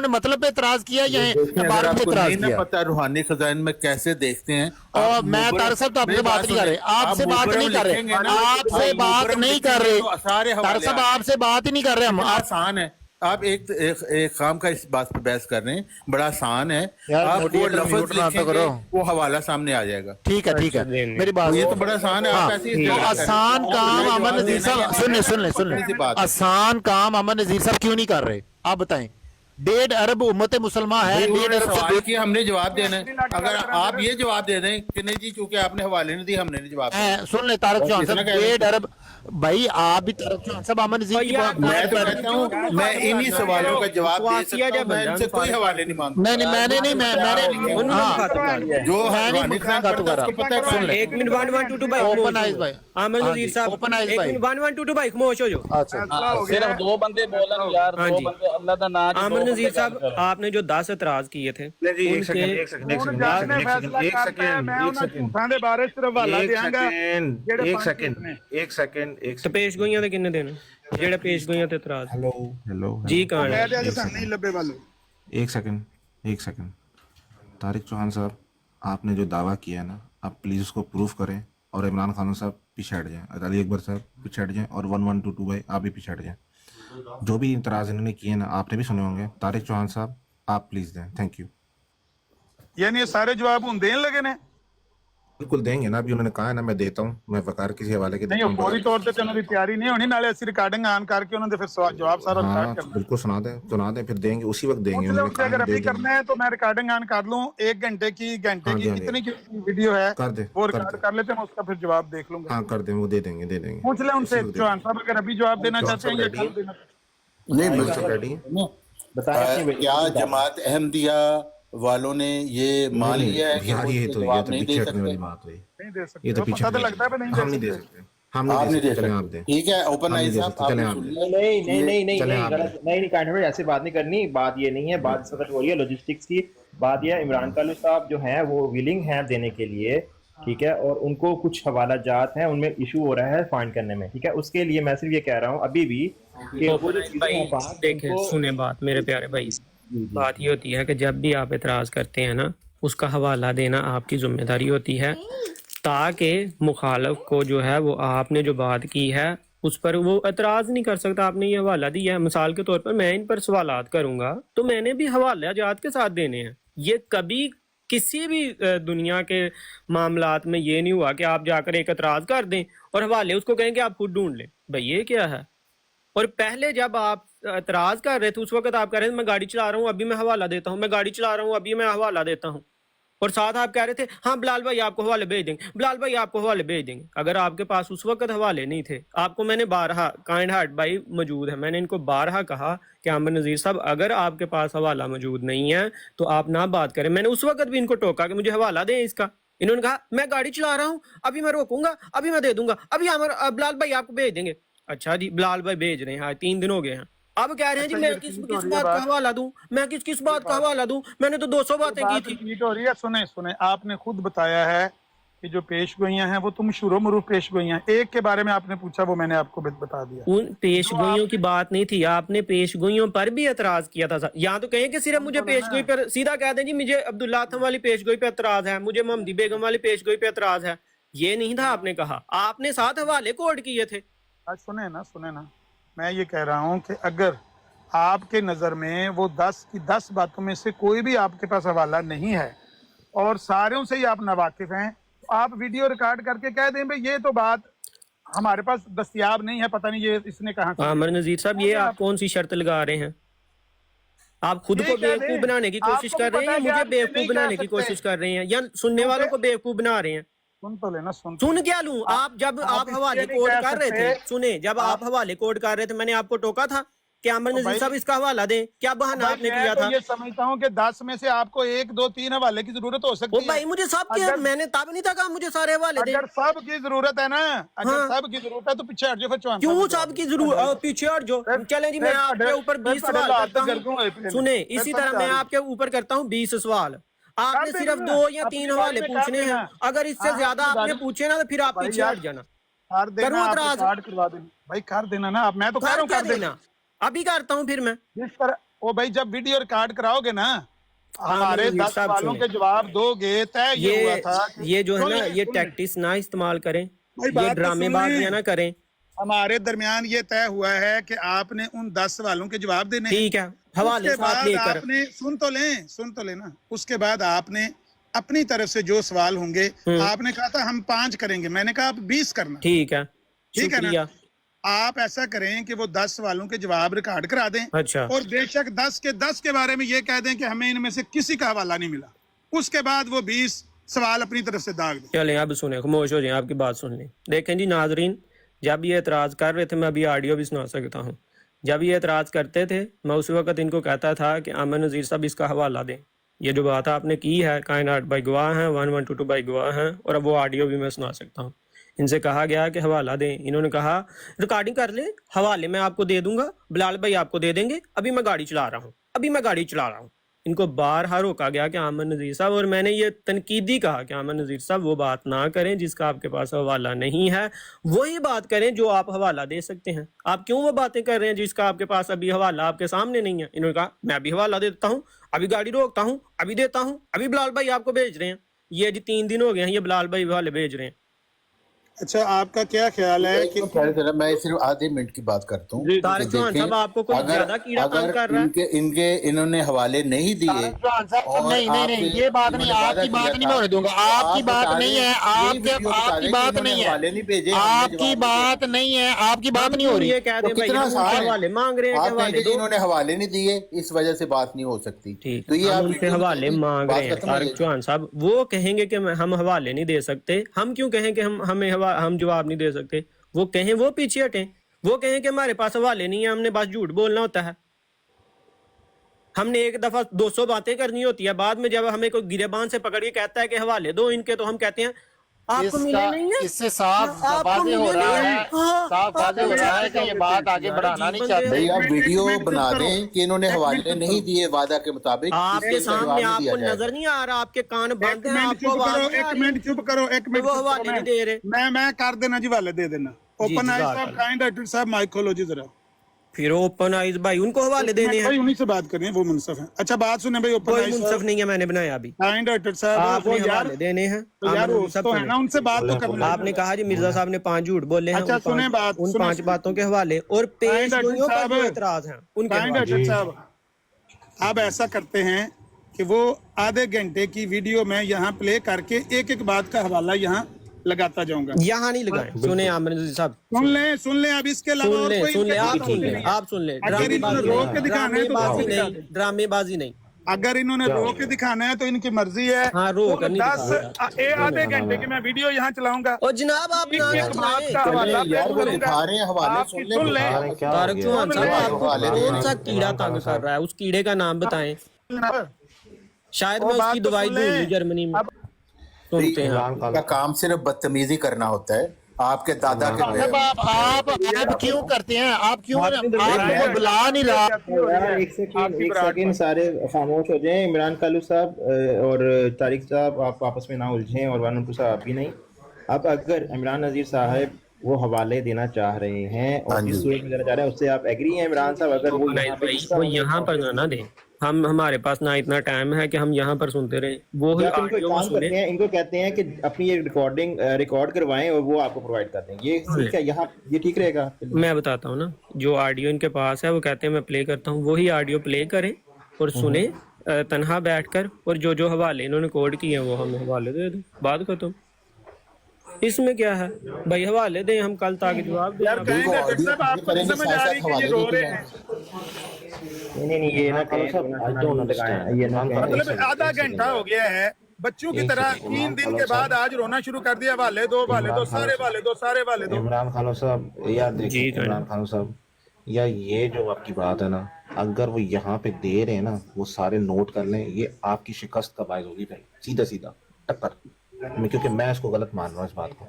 मतलब पे इतराज किया या इबारत पे इतराज किया? पता रूहानी खजाइन में कैसे देखते हैं। और मैं तारक साहब तो आपसे बात नहीं कर रहे, आपसे बात नहीं कर रहे, आपसे बात नहीं कर रहे, तारक साहब आपसे बात ही नहीं कर रहे हम। आसान है, आप एक काम का इस बात पे बहस कर रहे हैं, बड़ा आसान है, आप वो लफ्ज लिखेंगे वो हवाला सामने आ जाएगा। ठीक है मेरी बात, ये तो बड़ा आसान है। आप ऐसे आसान काम अमन नज़ीर साहब सुन ले आसान काम अमन नज़ीर साहब क्यों नहीं कर रहे, आप बताएं। 1.5 अरब उम्मत मुसलमान है, 1.5 अरब सवाल की हमने जवाब देना है। अगर आप ये जवाब दे दें कि नहीं जी चूंकि आपने हवाले नहीं दी, हमने नहीं जवाब दिया। सुन ले तारक चौहान साहब, 1.5 अरब भाई आप भी तारक चौहान साहब अमन नज़ीर की बात, मैं तो कहता हूं मैं इन्हीं सवालों का जवाब दे सकता हूं, मैं इनसे कोई हवाले नहीं मांगता। मैंने जो सुन ले 1 मिनट 1122 भाई ओपन आइज भाई आमिर नज़ीर साहब, ओपन आइज भाई 1 मिनट 1122 भाई खामोश हो जाओ। सिर्फ 2 बंदे बोलन यार, 2 बंदे अल्लाह दा नाम। आमिर नज़ीर साहब आपने जो 10 एतराज किए थे, एक सेकंड तो पेश गोइयां दे किन्ने देने जेड़े पेश गोइयां ते एतराज। हेलो जी कहां है? एक सेकंड तारिक चौहान साहब, आपने जो दावा किया है ना, आप प्लीज उसको प्रूफ करें, और इमरान खान साहब पीछे हट जाएं, अली अकबर साहब पीछे हट जाएं, और 1122 भाई आप भी पीछे हट जाएं। जो भी इतराज इन्होंने किए ना आपने भी सुने होंगे। तारिक चौहान साहब आप प्लीज दें, थैंक यू। यानी ये सारे जवाब हम देने लगे ने? बिल्कुल देंगे ना, अभी उन्होंने कहा है ना, मैं देता हूँ, मैं वकार किसी हवाले के नहीं, वो फौरी तौर ते उन्होंने तैयारी नहीं होनी, नाले असि रिकॉर्डिंग ऑन करके उन्होंने फिर जवाब सारा हाँ रिकॉर्ड करना। बिल्कुल सुना दें, फिर देंगे, उसी वक्त देंगे। पूछ लो उन्होंने उनसे, कहा अगर है, दे अभी देंगे। करना है तो मैं रिकॉर्डिंग ऑन कर लूं, 1 घंटे की हाँ जी, हाँ जी। कितनी की वीडियो है कर दे, वो कर रिकॉर्ड दे। कर लेते हैं, मैं उसका फिर जवाब देख लूंगा। हाँ कर दें, वो दे देंगे, दे देंगे। पूछ ले उनसे चौहान साहब, अगर अभी जवाब देना चौहान चाहते हैं साहब या ready कल देना। नहीं बिल्कुल बिल्कुल रेडी है। बताएं अपनी क्या जमात अहमदिया वालों ने ये मान लिया है कि यार वो ये इसके तो जवाब नहीं पीछे दे हटने वाली सकते? बात हुई। नहीं दे सकते, ये तो वो पीछे पता तो हटने लगता है पर नहीं हम नहीं दे दे सकते। सकते, हम नहीं आप दे नहीं दे सकते, चलें आप सकते, दें। ठीक है। ओपन हम आई नहीं दे साहब सकते, चलें आपने आप सुन दें। लिया। नहीं नहीं नहीं नहीं चलें नहीं आप गलत नहीं नहीं काइंड ऐसे बात नहीं करनी, बात ये नहीं है, बात इस वक्त हो रही है लॉजिस्टिक्स की। बात यह है इमरान कालू साहब जो हैं वो विलिंग हैं देने के लिए, ठीक है, और उनको कुछ हवाला जात हैं, उनमें इशू हो रहा है फाइंड करने में, ठीक है। उसके लिए मैं सिर्फ ये कह रहा हूँ अभी भी कि वो जो चीजें हैं भाई देखें, सुने बात मेरे प्यारे भाई, बात ये होती है कि जब भी आप एतराज करते हैं ना, उसका हवाला देना आपकी जिम्मेदारी होती है, ताकि मुखालफ को जो है वो आपने जो बात की है उस पर वो एतराज नहीं कर सकता। आपने ये हवाला दिया है, मिसाल के तौर पर मैं इन पर सवालात करूंगा तो मैंने भी हवाला जात के साथ देने हैं। ये कभी किसी भी दुनिया के मामलात में ये नहीं हुआ कि आप जाकर एक एतराज कर दें और हवाले उसको कहें कि आप खुद ढूंढ लें। भाई ये क्या है? और पहले जब आप एतराज कर रहे थे उस वक्त आप कह रहे थे मैं गाड़ी चला रहा हूँ अभी मैं हवाला देता हूँ, मैं गाड़ी चला रहा हूँ अभी मैं हवाला देता हूँ, और साथ आप कह रहे थे हाँ बिलाल भाई आपको हवाले भेज देंगे, बिलाल भाई आपको हवाले भेज देंगे। अगर आपके पास उस वक्त हवाले नहीं थे, आपको मैंने बारहा, काइंड हार्ट भाई मौजूद है, मैंने इनको बारहा कहा कि आमिर नज़ीर साहब अगर आपके पास हवाला मौजूद नहीं है तो आप ना बात करें। मैंने उस वक्त भी इनको टोका कि मुझे हवाला दें इसका। इन्होंने कहा मैं गाड़ी चला रहा हूँ अभी मैं रोकूंगा अभी मैं दे दूंगा अभी बिलाल भाई आपको भेज देंगे। अच्छा जी, बिलाल भाई भेज रहे हैं, हाँ 3 दिन हो गए हैं, अब कह रहे हैं जी मैं किस बात का हवाला दूं, मैं किस बात का हवाला दूं, मैंने तो 200 बातें की थी। रिपीट हो रही है। सुने, आपने खुद बताया है कि जो पेशगोइयां हैं वो तुम शुरू मरूफ पेशगोइयां, एक के बारे में आपने पूछा वो मैंने आपको बता दिया। उन पेशगोइयों की बात नहीं थी, आपने पेशगोइयों पर भी एतराज किया था। यहाँ तो कहें कि सिर्फ मुझे पेशगोई पर, सीधा कह दें जी मुझे अब्दुल्ला आथम वाली पेशगोई पे एतराज है, मुझे मोहम्मदी बेगम वाली पेशगोई पे एतराज है, ये नहीं था आपने कहा, आपने साथ हवाले कोड किए थे। आज सुने ना, मैं ये कह रहा हूँ कि अगर आपके नज़र में वो 10 की 10 बातों में से कोई भी आपके पास हवाला नहीं है और सारों से ही आप नावाकिफ हैं, तो आप वीडियो रिकॉर्ड करके कह दें भाई ये तो बात हमारे पास दस्तयाब नहीं है, पता नहीं ये इसने कहाँ से। आमिर नज़ीर साहब ये आप कौन सी शर्त लगा रहे हैं? आप खुद को बेवकूफ बनाने की कोशिश कर रहे हैं या मुझे बेवकूफ बनाने की कोशिश कर रहे हैं या सुनने वालों को बेवकूफ बना रहे हैं? सुन तो लेना, सुन क्या लूं? आप जब आप हवाले कोड कर रहे थे, सुने, जब आप हवाले कोड कर रहे थे मैंने आपको टोका था कि आमिर नज़ीर साहब इसका हवाला दें, क्या बहाना आपने किया था? ये समझता हूँ कि 10 में से आपको 1 2 3 हवाले की जरूरत हो सकती है। भाई मुझे सब के, मैंने तब नहीं था कहा मुझे सारे हवाले दें। अगर सब की जरूरत है ना, अगर सब की जरूरत है तो पीछे हट जाओ फिर चौहान। क्यों सब की जरूरत? पीछे हट जाओ, चलें जी मैं आपके ऊपर 20 सवाल करता हूँ। सुने, इसी तरह मैं आपके ऊपर करता हूँ 20 सवाल, आपने सिर्फ 2 या 3 हवाले पूछने हैं, अगर इससे ज्यादा आपने पूछे ना तो फिर आप पीछे हट जाना। करूँ एतराज? करवा देना भाई, कर देना ना, अब मैं तो कह रहा हूँ कर देना, अभी करता हूँ फिर मैं। जिस पर ओ भाई जब वीडियो रिकॉर्ड कराओगे ना हमारे 10 सवालों के जवाब दोगे, तय ये हुआ था ये जो है ना ये टैक्टिस ना इस्तेमाल करें, ये ड्रामेबाजियां ना करें। हमारे दरमियान ये तय हुआ है कि आपने उन 10 सवालों के जवाब देने, ठीक है, हवाले साथ लेकर। आपने सुन तो लेना, उसके बाद आपने अपनी तरफ से जो सवाल होंगे, आपने कहा था हम 5 करेंगे, मैंने कहा आप 20 करना। ठीक है, ठीक है ना? आप ऐसा करें कि वो 10 सवालों के जवाब रिकॉर्ड करा दें। अच्छा। और बेशक 10 के बारे में ये कह दें कि हमें इनमें से किसी का हवाला नहीं मिला, उसके बाद वो 20 सवाल अपनी तरफ से दाग दें। चलें अब सुने, खामोश हो जाए, आपकी बात सुन लें। देखें जी नाजरीन, जब ये एतराज कर रहे थे, मैं अभी ऑडियो भी सुना सकता हूँ, जब ये एतराज करते थे मैं उस वक्त इनको कहता था कि आमिर नज़ीर साहब इसका हवाला दें। ये जो बात आपने की है, कायनात भाई गवाह हैं, 1122 भाई गवाह हैं, और अब वो ऑडियो भी मैं सुना सकता हूँ। इनसे कहा गया कि हवाला दें, इन्होंने कहा रिकॉर्डिंग कर ले, हवाले मैं आपको दे दूंगा, बिलाल भाई आपको दे देंगे, अभी मैं गाड़ी चला रहा हूँ। इनको बारहा रोका गया कि आमिर नज़ीर साहब, और मैंने ये तनकीदी कहा कि आमिर नज़ीर साहब वो बात ना करें जिसका आपके पास हवाला नहीं है, वही बात करें जो आप हवाला दे सकते हैं। आप क्यों वो बातें कर रहे हैं जिसका आपके पास अभी हवाला आपके सामने नहीं है? इन्होंने कहा मैं अभी हवाला देता हूँ, अभी गाड़ी रोकता हूँ, अभी देता हूँ, अभी बिलाल भाई आपको भेज रहे हैं। ये जी 3 दिन हो गए हैं ये बिलाल भाई हवाले भेज रहे हैं। अच्छा, आपका क्या ख्याल है कि मैं सिर्फ आधे मिनट की बात करता हूँ। तारिक चौहान साहब, आपको कोई ज्यादा कीड़ा तंग कर रहा है? इन्होंने हवाले नहीं दिए नहीं, ये बात नहीं, आपकी बात नहीं मैं होने दूंगा। आपकी बात नहीं है, आपकी बात नहीं है, हवाले नहीं भेजे, आपकी बात नहीं है, आपकी बात नहीं हो रही। ये कह दें भाई हम उनके हवाले मांग रहे हैं कि हवाले दो। इन्होंने हवाले नहीं दिए, इस वजह से बात नहीं हो सकती। ठीक, तो ये हम आप उनसे हवाले मांग रहे हैं तारिक चौहान साहब। वो कहेंगे कि हम हवाले नहीं दे सकते, हम क्यों कहें कि हम जवाब नहीं दे सकते? वो कहें, वो पीछे हटें, वो कहें कि हमारे पास हवाले नहीं है, हमने बस झूठ बोलना होता है। हमने एक दफा 200 बातें करनी होती है, बाद में जब हमें कोई गिरेबान से पकड़ के कहता है कि हवाले दो इनके, तो हम कहते हैं आपको मिले नहीं है। इससे साफ आपको वाज़ेह हो मिले रहा नहीं है, है। हाँ, साफ वाज़ेह हो रहा है कि ये बात आगे बढ़ाना नहीं चाहते। भाई आप वीडियो बना दें कि इन्होंने हवाले नहीं दिए वादा के मुताबिक। आपके इसका जवाब सामने नहीं दिया आपको जाएगा। नजर नहीं आ रहा, आपके कान बंद हैं, आपको चुप आवाज करो, नहीं आ एक रही। मिनट चुप करो, एक मिनट वो चुप हवाले करो, नहीं दे रहे। मैं कर देना जी, हवाले दे देना। जी, ओपन आइज जज़ाक साहब, अल्लाह। काइंड हार्टेड साहब, माइक खोलो जी जरा। फिर ओपन आइज भाई उनको हवाले देने हैं। भाई उन्हीं से बात करनी है, वो मुनसफ है। अच्छा बात सुने भाई, ओपन कोई आइज मुनसफ नहीं है, मैंने बनाया अभी। काइंड हार्टेड साहब, आपने वो यार हवाले देने हैं। तो यार आमन वो मुनसफ तो है सुने। ना, उनसे बात तो करनी है। आपने कहा जी मिर्जा साहब ने 5 झूठ बोले हैं। अच्छा, उन सुने पांच- बात, उन सुने। 5 बातों के हवाले और पेश गोइयों पर जो एतराज है उनके काइंड हवाले। हार्टेड साहब, आप ऐसा करते हैं कि वो आधे घंटे की वीडियो में यहाँ प्ले करके एक एक बात का हवाला यहाँ लगाता जाऊंगा। यहाँ नहीं लगाए। सुने आमन साहब, सुन ले अब इसके अलावा सुन और ले, कोई सुन ले, इनके आप पास सुन ले, नहीं है। आप सुन ले। अगर इन्होंने रोक के दिखाना है तो ड्रामेबाजी दिखा नहीं, दे। ड्रामेबाजी नहीं। अगर इन्होंने रोक के दिखाना है तो इनकी मर्जी है। हाँ, रोक नहीं आधे घंटे की मैं वीडियो यहाँ चलाऊंगा। और जनाब आप ना एक बात चलाएं। का हवाला यार वो पेश दिखा रहे हैं हवाले, आपकी सुन ले। सुन ले। तारिक चौहान साहब, आपको हवाले दे कौन सा कीड़ा तंग कर रहा है? उस कीड़े का नाम बताएं। शायद मैं उसकी दवाई दूं जर्मनी में। सुनते हैं आप। का काम सिर्फ बदतमीजी करना होता है। आपके दादा के अब आप क्यों करते हैं? आप क्यों आपको बुला नहीं रहा? यार एक सेकंड सारे खामोश हो जाएं। इमरान कालू साहब और तारिक साहब, आप आपस में ना उलझें, और वानुटू साहब भी नहीं। अब अगर इमरान नज़ीर साहब वो हवाले देना चाह रहे हैं और जिस सूरत में देना चाह रहे हैं उससे आप एग्री हैं इमरान साहब? अगर वो यहाँ पे वो यहाँ पर ना दें, हम हमारे पास ना इतना टाइम है कि हम यहाँ पर सुनते रहे। वो ही इनको ऑडियो काम सुने। करते हैं, इनको कहते हैं कि अपनी ये रिकॉर्ड करवाएं और वो आपको प्रोवाइड कर दें। ये ठीक है, यहाँ ये ठीक रहेगा? मैं बताता हूँ ना, जो ऑडियो इनके पास है वो कहते हैं मैं प्ले करता हूँ, वही ऑडियो प्ले करें और सुने तनहा बैठकर, और जो जो हवाले इन्होंने कोड किए हैं वो हमें हवाले दे दो, बात खत्म। इसमें क्या है भाई, हवाले दें, हम कल ताकि जवाब दें। यार काइंड हार्टेड साहब, आपको नहीं समझ आ रही कि ये रो रहे हैं? नहीं ये ना कहें, ये ना कहें। मतलब आधा घंटा हो गया है बच्चों की तरह, 3 दिन के बाद आज रोना शुरू कर दिया, वाले दो सारे वाले दो, सारे वाले दो। इमरान खान साहब यार देखिए, जी, इमरान खान साहब या ये जो आपकी बात है ना, अगर वो यहाँ पे दे रहे हैं ना, वो सारे नोट कर लें, ये आपकी शिकस्त का बायस होगी भाई, सीधा सीधा टक्कर। क्योंकि मैं इसको गलत मान रहा हूँ इस बात को।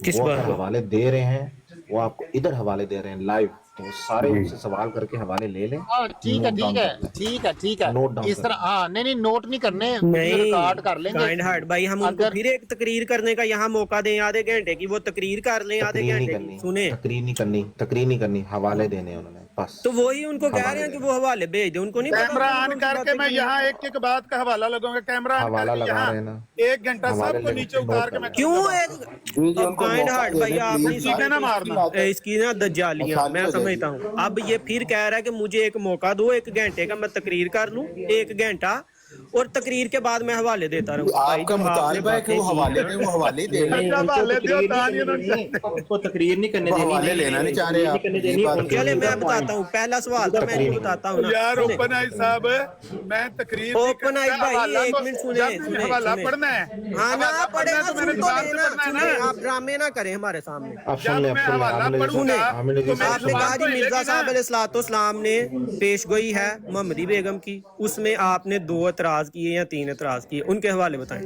किस वो बात को? हवाले दे रहे हैं, वो आपको इधर हवाले दे रहे हैं लाइव, तो वो सारे उनसे सवाल करके हवाले ले लें। ठीक है नोट डाउन इस तरह। हाँ नहीं नोट नहीं करने, नहीं, रिकॉर्ड कर लेंगे। काइंड हार्ट भाई, हम उनको फिर एक तकरीर करने का यहाँ मौका दें, आधे घंटे की वो तकरीर कर लें, आधे तकरीर नहीं घंटे करनी, की सुने। तकरीर नहीं करनी, हवाले देने हैं उन्होंने बस। तो वही उनको कह रहे हैं कि वो हवाले भेज दे, उनको नहीं पता। कैमरा ऑन करके मैं यहाँ एक एक बात का हवाला लगाऊंगा। कैमरा ऑन हवाला करके लगा यहाँ रहे हैं ना, 1 घंटा सबको नीचे उतार के मैं क्यों एक काइंड हार्ट भाई, आप नहीं ठीक है ना मारना। इसकी ना दज्जालियां मैं समझता हूँ। अब ये फिर कह रहा है कि मुझे एक मौका दो, 1 घंटे का मैं तकरीर कर लूं, 1 घंटा, और तकरीर के बाद मैं हवाले देता रहूं। आपका मुतालबा है कि वो हवाले दें, वो हवाले दे नहीं, उनको तकरीर नहीं करने वो देनी, हवाले लेना नहीं चाह रहे आप। ये बात चले मैं बताता हूँ, पहला सवाल था, मैं बताता हूँ ना। यार ओपन आई साहब, मैं तकरीर नहीं ओपन आई करता, भाई, हवाला 1 तो मिनट सुने, जब सुने, हवाला सुने। पढ़ना है। हाँ ना हवाला पढ़ेगा, तो सुन मैंने तो जुबान से लेना, पढ़ना है सुने, ना। आप ड्रामे ना करें हमारे सामने। आप सुन ले, जब मैं हवाला पढ़ूंगा तो मैं आपने कहा जी मिर्जा साहब अलैहिस्सलाम ने पेशगोई है मोहम्मदी बेगम की, उसमें आपने 2 एतराज किए या 3 एतराज किए, उनके हवाले बताएं,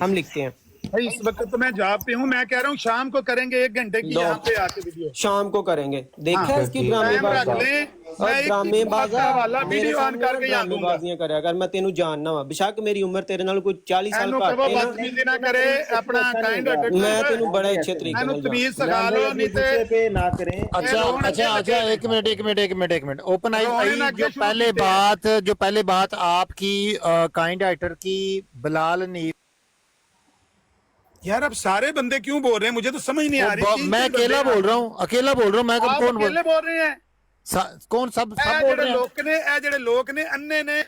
हम लिखते हैं। भाई इस वक्त तो मैं जॉब पे हूँ, मैं कह रहा हूँ शाम को करेंगे 1 घंटे की यहाँ पे आके वीडियो। शाम को करेंगे, देखा है इसकी टाइम रख ड्रामेबाजी लें, और मैं ड्रामेबाजा हवाला मेरे वीडियो ऑन सामने करके यहाँ दूंगा। ड्रामेबाजियां करे। अगर मैं तेनू जानना वा, बेशक मेरी उम्र तेरे नाल कोई 40 साल एनू घट कहो है ना, बदतमीजी ना करे, अपना काइंड हार्टेड मैं तेनू बड़े अच्छे तरीके एनू नाल तमीज जानदा। सिखा लो, नहीं ते पे ना करें। अच्छा एक मिनट ओपन आई रोने भाई, लग जो गए पहले बात आपकी काइंड हार्टर की बिलाल नी यार अब सारे बंदे क्यों बोल रहे हैं, मुझे तो समझ नहीं आ रही। मैं अकेला बोल रहा हूँ, अकेला बोल रहा हूँ मैं। आप कौन अकेले बोल रहे हैं? कौन सब ਇਹ बोल ਜਿਹੜੇ रहे हैं? ਲੋਕ ਨੇ, ਇਹ ਜਿਹੜੇ ਲੋਕ ਨੇ, ਅੰਨੇ ਨੇ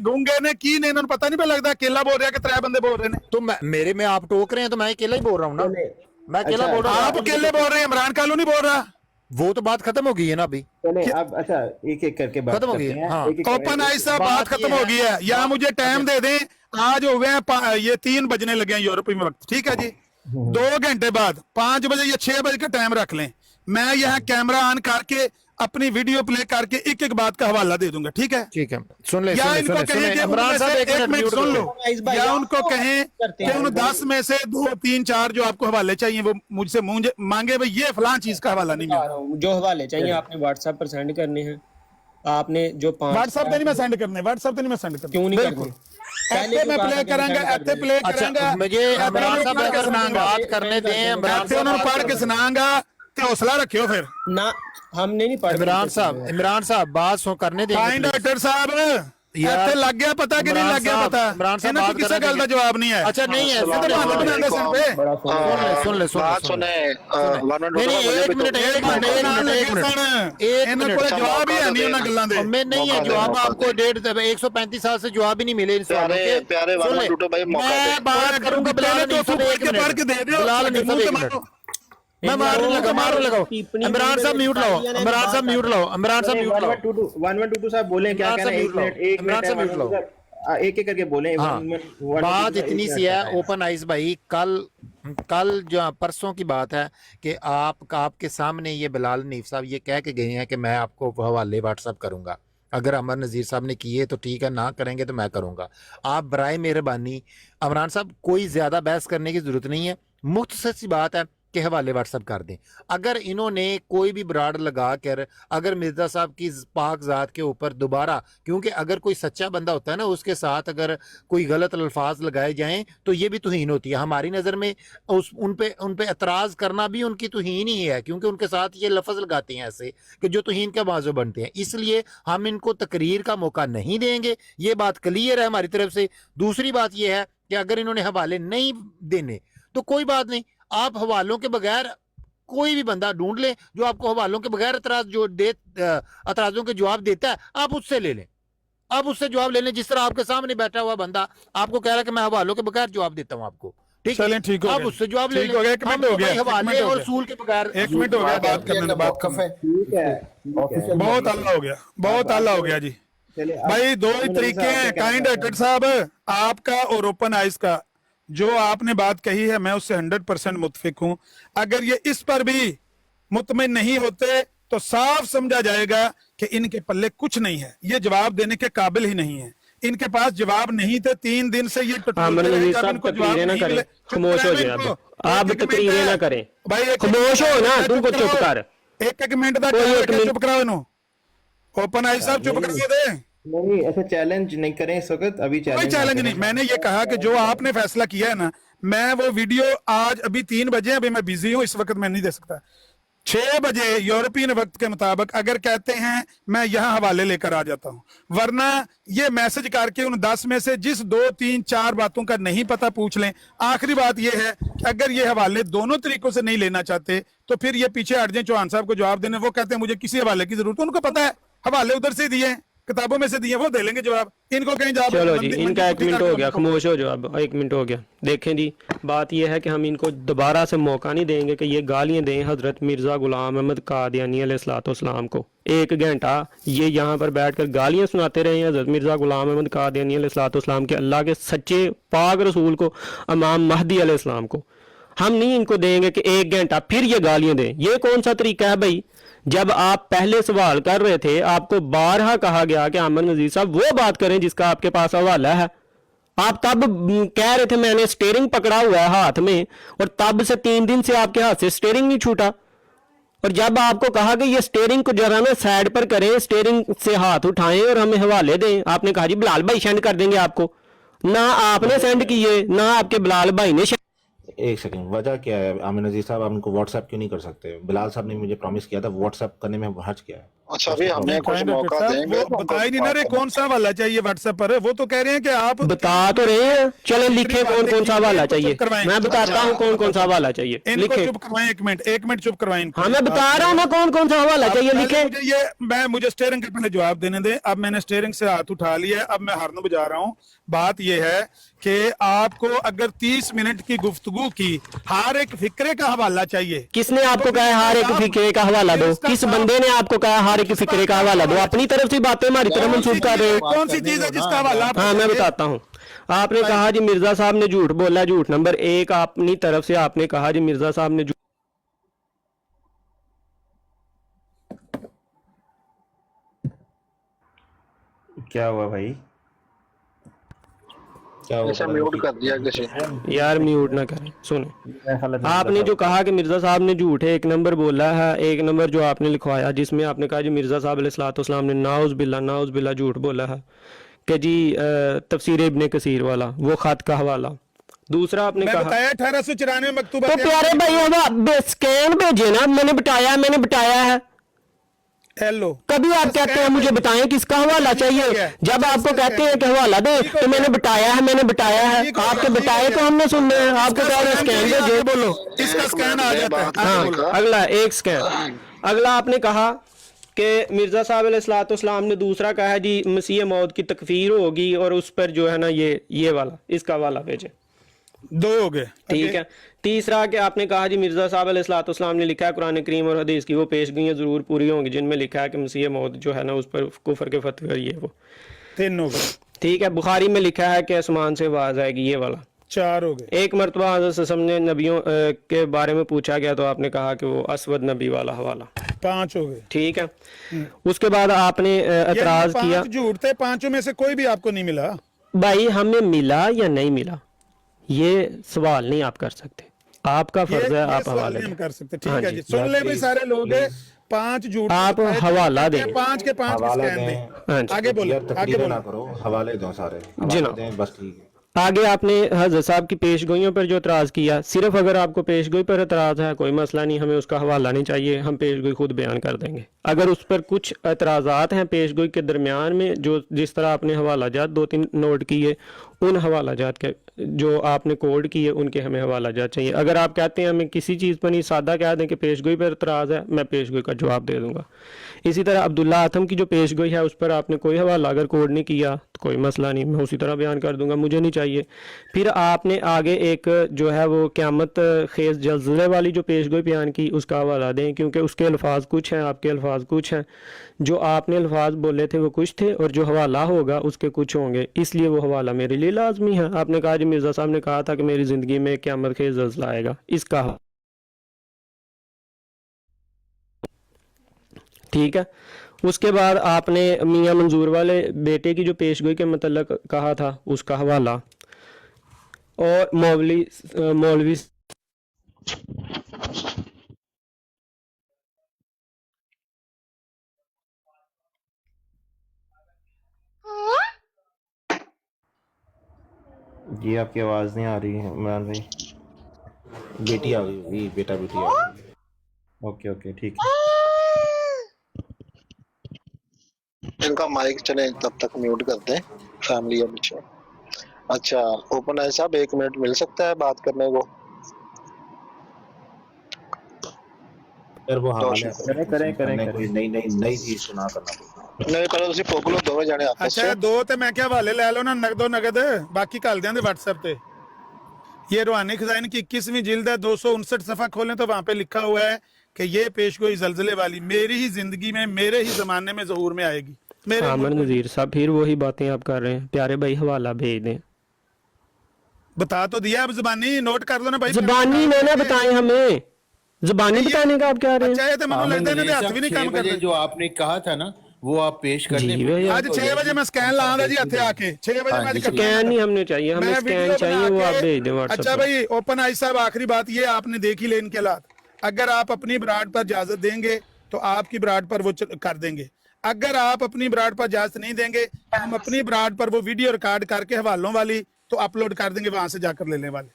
ਗੂੰਗੇ ਨੇ, ਕੀ ਨੇ, ਇਹਨਾਂ ਨੂੰ ਪਤਾ ਨਹੀਂ ਪਿਆ ਲੱਗਦਾ ਅकेला बोल ਰਿਹਾ कि 3 बंदे बोल रहे हैं। तो मेरे में आप टोक रहे हैं तो मैं अकेला ही बोल रहा हूँ ना, मैं अकेला बोल रहा हूँ। आप अकेले बोल रहे हैं, इमरान कालू नहीं बोल रहा। वो तो बात खत्म हो गई है ना अभी, चले अब अच्छा एक एक करके बात खत्म हो गई करते है, हैं। हाँ। एक-एक ओपन आई साहब बात बात खत्म ये हो है- गई है, या मुझे टाइम दे दें। आज हो गए हैं ये 3 बजने लगे हैं यूरोपीय वक्त, ठीक है जी। 2 घंटे बाद 5 बजे या 6 बजे का टाइम रख लें, मैं यहाँ कैमरा ऑन करके अपनी वीडियो प्ले करके एक एक बात का हवाला दे दूंगा, ठीक है। ठीक है। सुन ले, या सुन ले, इनको सुन ले, सुन कहें ले। कि इमरान उनमें साहब से एक एक मिनट मिनट म्यूट सुन करो। लो, या उनको कहें कि उन 10 में से 2 3 4 जो आपको हवाले चाहिए वो मुझसे मांगे, भाई ये फलां चीज का हवाला नहीं मिला। जो हवाले चाहिए आपने व्हाट्सएप पर सेंड करने हैं। आपने जो 5 व्हाट्सएप पे नहीं मैं सेंड करने, व्हाट्सएप पे नहीं मैं सेंड करने। क्यों नहीं करने? ऐसे मैं प्ले करांगा, ऐसे प्ले करांगा। अच्छा मुझे इमरान साहब अगर बात करने दें, इमरान ऐसे उन्होंने पढ़ के सुनाऊंगा तो हौसला रखियो फिर। ना हमने नहीं पढ़ा। इमरान साहब बात करने देंगे फाइन please। डॉक्टर साहब यार, ਇੱਥੇ ਲੱਗ ਗਿਆ ਪਤਾ ਕਿ ਨਹੀਂ इमरान ਲੱਗ ਗਿਆ साहब, पता? इमरान साहब ਇਹਨਾਂ को बात किसी करने ਗੱਲ ਦਾ देंगे। जवाब नहीं है। अच्छा नहीं है, तो बहाने बनाते सर पे। सुन ले, एक मिनट ਇਹਨਾਂ ਕੋਲ ਜਵਾਬ ਹੀ ਹੈ ਨਹੀਂ ਉਹਨਾਂ ਗੱਲਾਂ ਦੇ। मैं नहीं है जवाब आपको 135 साल से जवाब ही नहीं मिले इन सवालों के। सुन ले, मैं बात करूंगा बिलाल तो हनीफ साहब, एक पढ़ के दे मिनट दो। बिलाल हनीफ साहब, एक मिनट मैं मारने लगा। इमरान साहब म्यूट लाओ, इमरान साहब म्यूट लाओ, इमरान साहब म्यूट लाओ। 1122 साहब बोले क्या इमरान कहना है? साहब म्यूट लाओ, इमरान साहब म्यूट लाओ। एक एक करके बोले। हाँ, बात इतनी सी है ओपन आइज भाई, कल जो परसों की बात है कि आपके सामने ये बिलाल हनीफ साहब ये कह के गए हैं कि मैं आपको हवाले व्हाट्सअप करूंगा, अगर अमर नज़ीर साहब ने किए तो ठीक है, ना करेंगे तो मैं करूंगा। आप बराए मेहरबानी इमरान साहब कोई ज्यादा बहस करने की जरूरत नहीं है, मुख्तसर सी बात है के हवाले व्हाट्सअप कर दें। अगर इन्होंने कोई भी ब्राड लगा कर अगर मिर्जा साहब की पाक ज़ात के ऊपर दोबारा, क्योंकि अगर कोई सच्चा बंदा होता है ना उसके साथ अगर कोई गलत अल्फाज लगाए जाएं तो ये भी तौहीन होती है हमारी नज़र में। उन पे एतराज़ करना भी उनकी तौहीन ही है, क्योंकि उनके साथ ये लफ्ज़ लगाते हैं ऐसे कि जो तौहीन का बाजू बनते हैं। इसलिए हम इनको तकरीर का मौका नहीं देंगे, ये बात क्लियर है हमारी तरफ से। दूसरी बात यह है कि अगर इन्होंने हवाले नहीं देने तो कोई बात नहीं, आप हवालों के बगैर कोई भी बंदा ढूंढ ले जो आपको हवालों के बगैर एतराजों के जवाब देता है, आप उससे ले लें, आप उससे जवाब ले लें। जिस तरह आपके सामने बैठा हुआ बंदा आपको कह रहा है कि मैं हवालों के बगैर जवाब देता हूं आपको, ठीक चलें, ठीक हो आप गया, उससे जवाब ले ठीक हो गया, लें। एक मिनट हम हो गया, तो भाई हवाले और सूल के बगैर 1 मिनट हो गया बात करने में, बात करने में। ठीक है बहुत आला हो गया, बहुत आला हो गया जी। भाई 2 ही तरीके हैं काइंड डॉक्टर साहब, आपका और ओपन आइज का। जो आपने बात कही है मैं उससे 100% मुत्फिक हूं। अगर ये इस पर भी मुतमिन नहीं होते तो साफ समझा जाएगा कि इनके पल्ले कुछ नहीं है, ये जवाब देने के काबिल ही नहीं है। इनके पास जवाब नहीं थे, 3 दिन से ये तकरीरें ना करें, खामोश हो जाए। आप तकरीरें ना करें भाई, खामोश हो ना, तुमको चुप कर। एक मिनट का चुप कराओ इन्हों। ओपन आई साहब चुप करा दे। नहीं ऐसा चैलेंज नहीं करें इस वक्त, अभी कोई चैलेंज नहीं। मैंने ये कहा कि जो आपने फैसला किया है ना, मैं वो वीडियो आज अभी 3 बजे, अभी मैं बिजी हूँ, इस वक्त मैं नहीं दे सकता। 6 बजे यूरोपियन वक्त के मुताबिक अगर कहते हैं मैं यहाँ हवाले लेकर आ जाता हूँ, वरना ये मैसेज करके उन 10 में से जिस 2 3 4 बातों का नहीं पता पूछ लें। आखिरी बात ये है कि अगर ये हवाले दोनों तरीकों से नहीं लेना चाहते तो फिर ये पीछे हट जाए चौहान साहब को जवाब देने। वो कहते हैं मुझे किसी हवाले की जरूरत है, उनको पता है हवाले उधर से दिए हैं, किताबों में से दिए, वो दे लेंगे जवाब। इनको कहीं जवाब। चलो जी, इनका 1 मिनट हो गया, खामोश हो जाओ। अब 1 मिनट हो गया। देखें जी, बात यह है कि हम इनको दोबारा से मौका नहीं देंगे कि ये गालियां दें हजरत मिर्जा गुलाम अहमद कादियानी अलैहिस्सलाम को। 1 घंटा ये यहाँ पर बैठकर गालियां सुनाते रहे हैं हजरत मिर्जा गुलाम अहमद कादियानी अलैहिस्सलाम के, अल्लाह के सच्चे पाक रसूल को, इमाम महदी अलैहिस्सलाम को। हम नहीं इनको देंगे कि 1 घंटा फिर ये गालियां दें। ये कौन सा तरीका है भाई? जब आप पहले सवाल कर रहे थे आपको बारहा कहा गया कि आमर नजीर साहब वो बात करें जिसका आपके पास हवाला है। आप तब कह रहे थे मैंने स्टीयरिंग पकड़ा हुआ है हाथ में, और तब से 3 दिन से आपके हाथ से स्टीयरिंग नहीं छूटा। और जब आपको कहा कि ये स्टीयरिंग को जरा ना साइड पर करें, स्टीयरिंग से हाथ उठाएं और हमें हवाले दें, आपने कहा जी बिलाल भाई सेंड कर देंगे आपको। ना आपने सेंड किए, ना आपके बिलाल भाई ने। एक सेकंड, वजह क्या है आमिर नज़ीर साहब, आप उनको व्हाट्सएप क्यों नहीं कर सकते? बिलाल साहब ने मुझे प्रॉमिस किया था, व्हाट्सएप करने में हर्ज क्या है? अच्छा अभी हमें कुछ मौका देंगे वो बता ही नहीं ना रहे कौन सा हवाला चाहिए व्हाट्सएप पर, वो तो कह रहे हैं कि आप बता तो रहे हैं, चलो लिखे कौन कौन सा हवाला चाहिए, मैं बताता हूँ कौन कौन सा हवाला चाहिए, इनको लिखे। चुप करवाएं, एक मिनट चुप करवाएं इनको। हाँ मैं बता रहा हूँ ना कौन कौन सा हवाला चाहिए, लिखे। मुझे स्टीयरिंग के पहले जवाब देने दें। अब मैंने स्टीयरिंग से हाथ उठा लिया, अब मैं हॉर्न बजा रहा हूँ। बात यह है कि आपको अगर 30 मिनट की गुफ्तगू की हर एक फिक्रे का हवाला चाहिए। किसने आपको कहा हर एक फिक्रे का हवाला दो? किस बंदे ने आपको कहा हर एक फिक्रे का हवाला दो? अपनी तरफ से बातें हमारी तरफ मंसूब कर रहे हो। कौन सी चीज है जिसका हवाला? हाँ मैं बताता हूँ। आपने कहा जी मिर्जा साहब ने झूठ बोला, झूठ नंबर 1 अपनी तरफ से आपने कहा जी मिर्जा साहब ने क्या हुआ भाई, क्या हुआ? म्यूट कर दिया किसी ने। यार म्यूट ना करें, सुने। आपने जो कहा कि मिर्जा साहब ने झूठ है, 1 नंबर बोला है, 1 नंबर जो आपने लिखवाया जिसमें आपने कहा जी मिर्जा साहब अलैहिस्सलाम ने नाउज़ बिल्ला झूठ बोला है कि जी तफसीर इब्ने कसीर वाला वो खत का हवाला। दूसरा आपने कहा 1894 मकतूबा। तो प्यारे भाई स्कैन भेजे ना, मैंने बताया है। हेलो, कभी आप कहते हैं मुझे बताएं किसका हवाला चाहिए, जब आपको कहते हैं कि हवाला दे तो मैंने बताया है। आपके बताए तो हमने सुनने हैं, आपको क्या स्कैन भेजे, बोलो इसका स्कैन आ जाता है। हाँ अगला एक स्कैन। अगला आपने कहा कि मिर्जा साहब अलैहिस्सलाम ने दूसरा कहा है जी मसीह मौत की तकफीर होगी और उस पर जो है ना ये वाला इसका वाला भेजे। 2 हो गए, ठीक है। तीसरा कि आपने कहा जी मिर्जा साहब अलैहिस्सलाम ने लिखा है कुरान करीम और हदीस की वो पेशगोइयां जरूर पूरी होंगी जिनमें लिखा है कि मसीह मौत जो है ना उस पर कुफर के फतवे ये वो। 3 हो गए। ठीक है। बुखारी में लिखा है कि आसमान से आवाज आएगी, ये वाला। 4 हो गए। एक मरतबा हज़रत सल्लल्लाहु अलैहि वसल्लम ने नबियों के बारे में पूछा गया तो आपने कहा कि वो असवद नबी वाला हवाला। 5 हो गए। ठीक है। उसके बाद आपने एतराज किया। 5 झूठ थे, 5 में से कोई भी आपको नहीं मिला। भाई हमें मिला या नहीं मिला ये सवाल नहीं आप कर सकते, आपका फर्ज है आप हवाले नहीं कर सकते। ठीक है जी, सुन ले भाई सारे लोग, 5 झूठ आप हवाला दें, 5 के 5 स्कैन दें। आगे बोलो, आगे बोलो। ना करो, हवाले दो सारे, जी ना। दें बस, ठीक है। आगे आपने हज़रत साहब की पेशगोइयों पर जो एतराज़ किया, सिर्फ अगर आपको पेशगोई पर एतराज़ है कोई मसला नहीं, हमें उसका हवाला नहीं चाहिए, हम पेशगोई खुद बयान कर देंगे। अगर उस पर कुछ एतराज़ात हैं पेशगोई के दरमियान में, जो जिस तरह आपने हवाला जात 2-3 नोट किए, उन हवाला जात के जो आपने कोड किए उनके हमें हवाला जात चाहिए। अगर आप कहते हैं हमें किसी चीज़ पर नहीं, सादा कह दें कि पेशगोई पर एतराज़ है, मैं पेशगोई का जवाब दे दूंगा। इसी तरह अब्दुल्ला आथम की जो पेशगोई है उस पर आपने कोई हवाला अगर कोड नहीं किया तो कोई मसला नहीं, मैं उसी तरह बयान कर दूंगा, मुझे नहीं चाहिए। फिर आपने आगे एक जो है वो क़यामत खेज़ जल्ज़ले वाली जो पेशगोई बयान की उसका हवाला दें, क्योंकि उसके अल्फाज कुछ हैं, आपके अल्फाज कुछ हैं। जो आपने अल्फाज बोले थे वो कुछ थे और जो हवाला होगा उसके कुछ होंगे, इसलिए वो हवाला मेरे लिए लाजमी है। आपने कहा जी मिर्ज़ा साहब ने कहा था कि मेरी ज़िंदगी में क़यामत खेज़ ज़ल्ज़ला आएगा, इसका ठीक है। उसके बाद आपने मियाँ मंजूर वाले बेटे की जो पेशगोई के मतलब कहा था उसका हवाला, और मौलवी जी आपकी आवाज़ नहीं आ रही है इमरान भाई। बेटी आ गई होगी, बेटा बेटी आ गई। ओके ओके ठीक है। इनका माइक चले तब तक म्यूट कर दें, फैमिली है पीछे। अच्छा ओपन है साहब, 1 मिनट मिल सकता है बात करने को? फिर वो हवाले करें। कोई नई चीज सुना करना नहीं पर ਤੁਸੀਂ ਪੁੱਗ ਲੋ ਦੋਵੇਂ ਜਾਣੇ ਆਪਸ अच्छा 2 ਤੇ मैं क्या हवाले ले लो ना, नगद बाकी कल देंगे व्हाट्सएप पे। ये रूहानी खजाइन की 21वीं जिल्द है, 259 सफ़ा खोलें तो वहाँ पे लिखा हुआ है कि ये पेशगोई जल्जले वाली मेरी ही जिंदगी में मेरे ही जमाने में ज़हूर में आएगी। आमर नज़ीर साहब फिर वही बातें आप कर रहे हैं। प्यारे भाई हवाला भेज दें। बता तो दिया, अब ज़बानी नोट कर लो ना भाई। ज़बानी मैंने बताए, हमें ज़बानी बताने का आप क्या रहे हैं? अच्छा ये तो मुझे लगता है हाथ भी नहीं काम करते। जो आपने कहा था ना वो आप पेश करने आज 6 बजे मैं स्कैन लाऊंगा जी हथे आके 6 बजे मैं स्कैन नहीं हमने चाहिए, हमें स्कैन चाहिए, वो आप भेज दें व्हाट्सएप। अच्छा भाई ओपन आई साहब, आखिरी बात ये आपने देख ही ले इनके हालात। अगर आप अपनी ब्राड पर इजाजत देंगे तो आपकी ब्राड पर वो कर देंगे, अगर आप अपनी ब्राड पर इजाजत नहीं देंगे हम अपनी ब्राड पर वो वीडियो रिकॉर्ड करके हवालों वाली तो अपलोड कर देंगे, वहां से जाकर लेने वाले।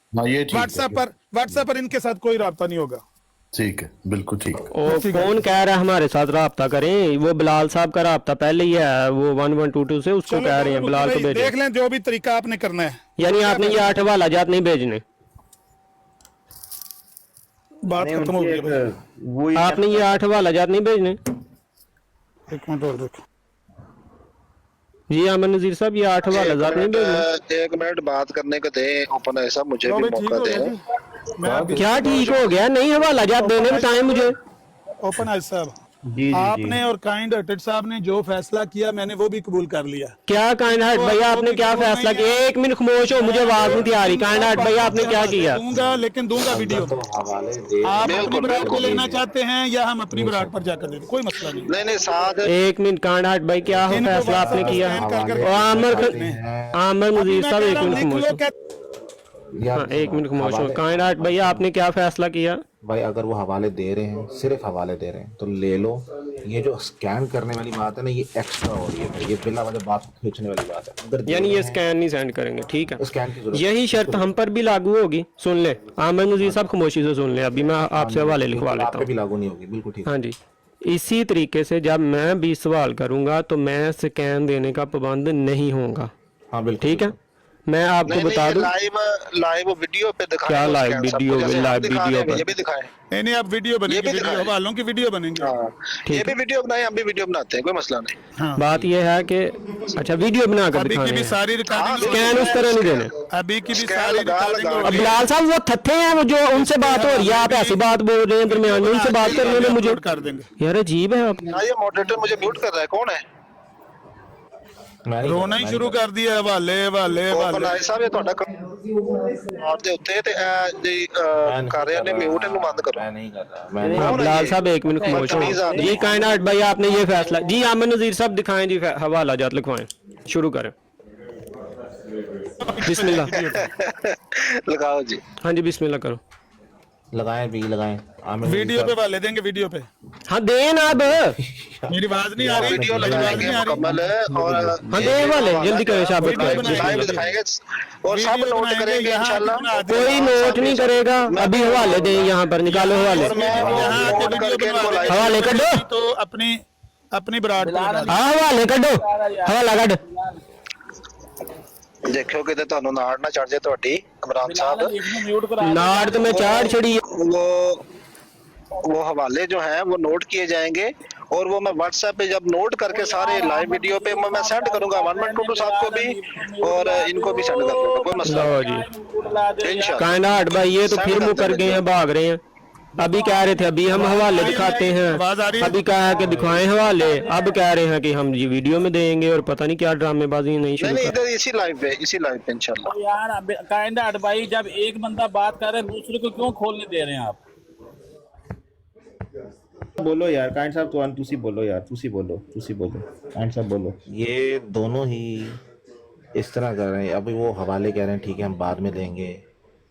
व्हाट्सएप पर इनके साथ कोई रब्ता नहीं होगा। ठीक है, बिल्कुल ठीक। और कौन कह रहा है हमारे साथ राब्ता करें? वो बिलाल साहब का राब्ता पहले ही है, वो 1122 से, उसको कह रहे हैं बिलाल को भेजें। देख लें जो भी तरीका आपने करना है। यानी आपने ये 8 हवाला जात नहीं भेजने, बात खत्म हो गई। आपने ये 8 हवाला जात नहीं भेजने। एक मिनट और देखो जी अमन नजीर साहब, ये 8 हवाला जात नहीं भेजने। एक मिनट बात करने को दे ओपन है साहब, मुझे भी मौका दे। क्या ठीक हो गया? नहीं हवाला जात देने बताएं मुझे। ओपन है साहब, आपने और काइंड हार्टेड साहब ने जो फैसला किया मैंने वो भी कबूल कर लिया। क्या काइंड हार्ट भैया आपने क्या फैसला किया? 1 मिनट खामोश हो, मुझे आवाज नहीं आ रही। काइंड हार्ट भैया आपने क्या किया? दूंगा, लेकिन दूंगा वीडियो। आप अपनी बरात को लेना चाहते हैं या हम अपनी बरात पर जाकर दें, कोई मसला नहीं। नहीं साथ 1 मिनट काइंड हार्ट भाई, क्या हो फैसला आपने किया? आमर नजीर साहब 1 मिनट खामोश हो। हाँ, 1 मिनट खामोश हो। काइंड हार्ट भैया आपने क्या फैसला किया? भाई अगर वो हवाले दे रहे हैं, सिर्फ हवाले दे रहे हैं तो ले लो। ये जो स्कैन करने वाली बात है ना, ये एक्स्ट्रा हो रही है, ये बिना वजह बात को खींचने वाली बात है। अगर यानी ये स्कैन नहीं सेंड करेंगे, ठीक है? स्कैन की जरूरत यही शर्त हम पर भी लागू होगी। सुन ले आमर नजीर साहब, खामोशी से सुन ले, अभी मैं आपसे हवाले लिखवा लेता हूँ। भी लागू नहीं होगी, बिल्कुल ठीक। हाँ जी, इसी तरीके से जब मैं भी सवाल करूंगा तो मैं स्कैन देने का पाबंद नहीं होऊंगा। हाँ बिल्कुल, ठीक है? मैं आपको बता दूं, लाइव वीडियो पे दिखाएं। क्या लाइव वीडियो? लाइव वीडियो पर ये भी दिखाएं। नहीं आप वीडियो बनेगी, वीडियो हवालों की वीडियो बनेंगे। ये भी वीडियो बनाए, हम भी वीडियो बनाते हैं, कोई मसला नहीं। हाँ। बात ये है कि अच्छा वीडियो बना कर अभी की भी सारी रिकॉर्डिंग, स्कैन उस तरह नहीं देने। अभी की भी सारी रिकॉर्डिंग। अब बिलाल साहब वो थत्थे हैं, वो जो उनसे बात हो रही है, आप ऐसी बात बोल रहे हैं दरमियान में, उनसे बात करने में मुझे कर देंगे। यार अजीब है आप। ये मॉडरेटर मुझे म्यूट कर रहा है, कौन है? रोना ही शुरू कर दिया। हवाले हवाले बनाए साहब, ये ਤੁਹਾਡਾ ਆਪ ਦੇ ਉੱਤੇ ਤੇ ਜੀ ਕਰ ਰਹੇ ਨੇ म्यूट ਇਹਨੂੰ ਬੰਦ ਕਰੋ। मैं नहीं कर रहा, मैं हाँ, बिलाल साहब 1 मिनट खामोश हो। जी काइंड हार्ट भाई आपने ये फैसला, जी आमर नजीर साहब दिखाएं जी, हवाला जात लिखवाएं, शुरू करें। बिस्मिल्लाह। लगाओ जी। हाँ जी बिस्मिल्लाह करो। लगाएं भी लगाएं। वीडियो पे वाले देंगे, वीडियो पे। हाँ देन अब मेरी आवाज नहीं आ रही, वीडियो लगाएंगे मुकम्मल है और हाँ दे वाले जल्दी करें, शाबाश लाइव दिखाएंगे और सब नोट करेंगे इंशाल्लाह। कोई नोट नहीं करेगा, अभी हवाले दें, यहाँ पर निकालो हवाले, हवाले कर दो तो अपनी बरात हाँ हवाले कर दो, हवाला कर दो। देखो किते ਤੁਹਾਨੂੰ ਨਾੜ ਨਾ ਚੜ ਜਾਏ ਤੁਹਾਡੀ इमरान साहब। नाड़ तो मैं चार छड़ी। वो हवाले जो हैं वो नोट किए जाएंगे और वो मैं व्हाट्सएप पे जब नोट करके सारे लाइव वीडियो पे मैं सेंड करूंगा 1122 साहब को भी और इनको भी सेंड कर दूंगा, कोई मसला नहीं इंशाल्लाह। काइंड हार्ट भाई ये तो फिर मुँह कर गए हैं, भाग रहे हैं। अभी कह रहे थे अभी हम हवाले दिखाते हैं, अभी कहा है कि दिखाएं हवाले, अब कह रहे हैं कि हम ये वीडियो में देंगे और पता नहीं क्या ड्रामेबाजी नहीं शुरू नहीं इधर इसी लाइव पे इंशाल्लाह। यार काइंड हार्ट भाई, जब एक बंदा बात कर रहा है दूसरे को क्यों खोलने दे रहे हैं आप? बोलो यार काइंड साहब, तो तुसी बोलो यार, तुसी बोलो काइंड साहब बोलो। ये दोनों ही इस तरह कर रहे हैं। अभी वो हवाले कह रहे हैं ठीक है हम बाद में देंगे,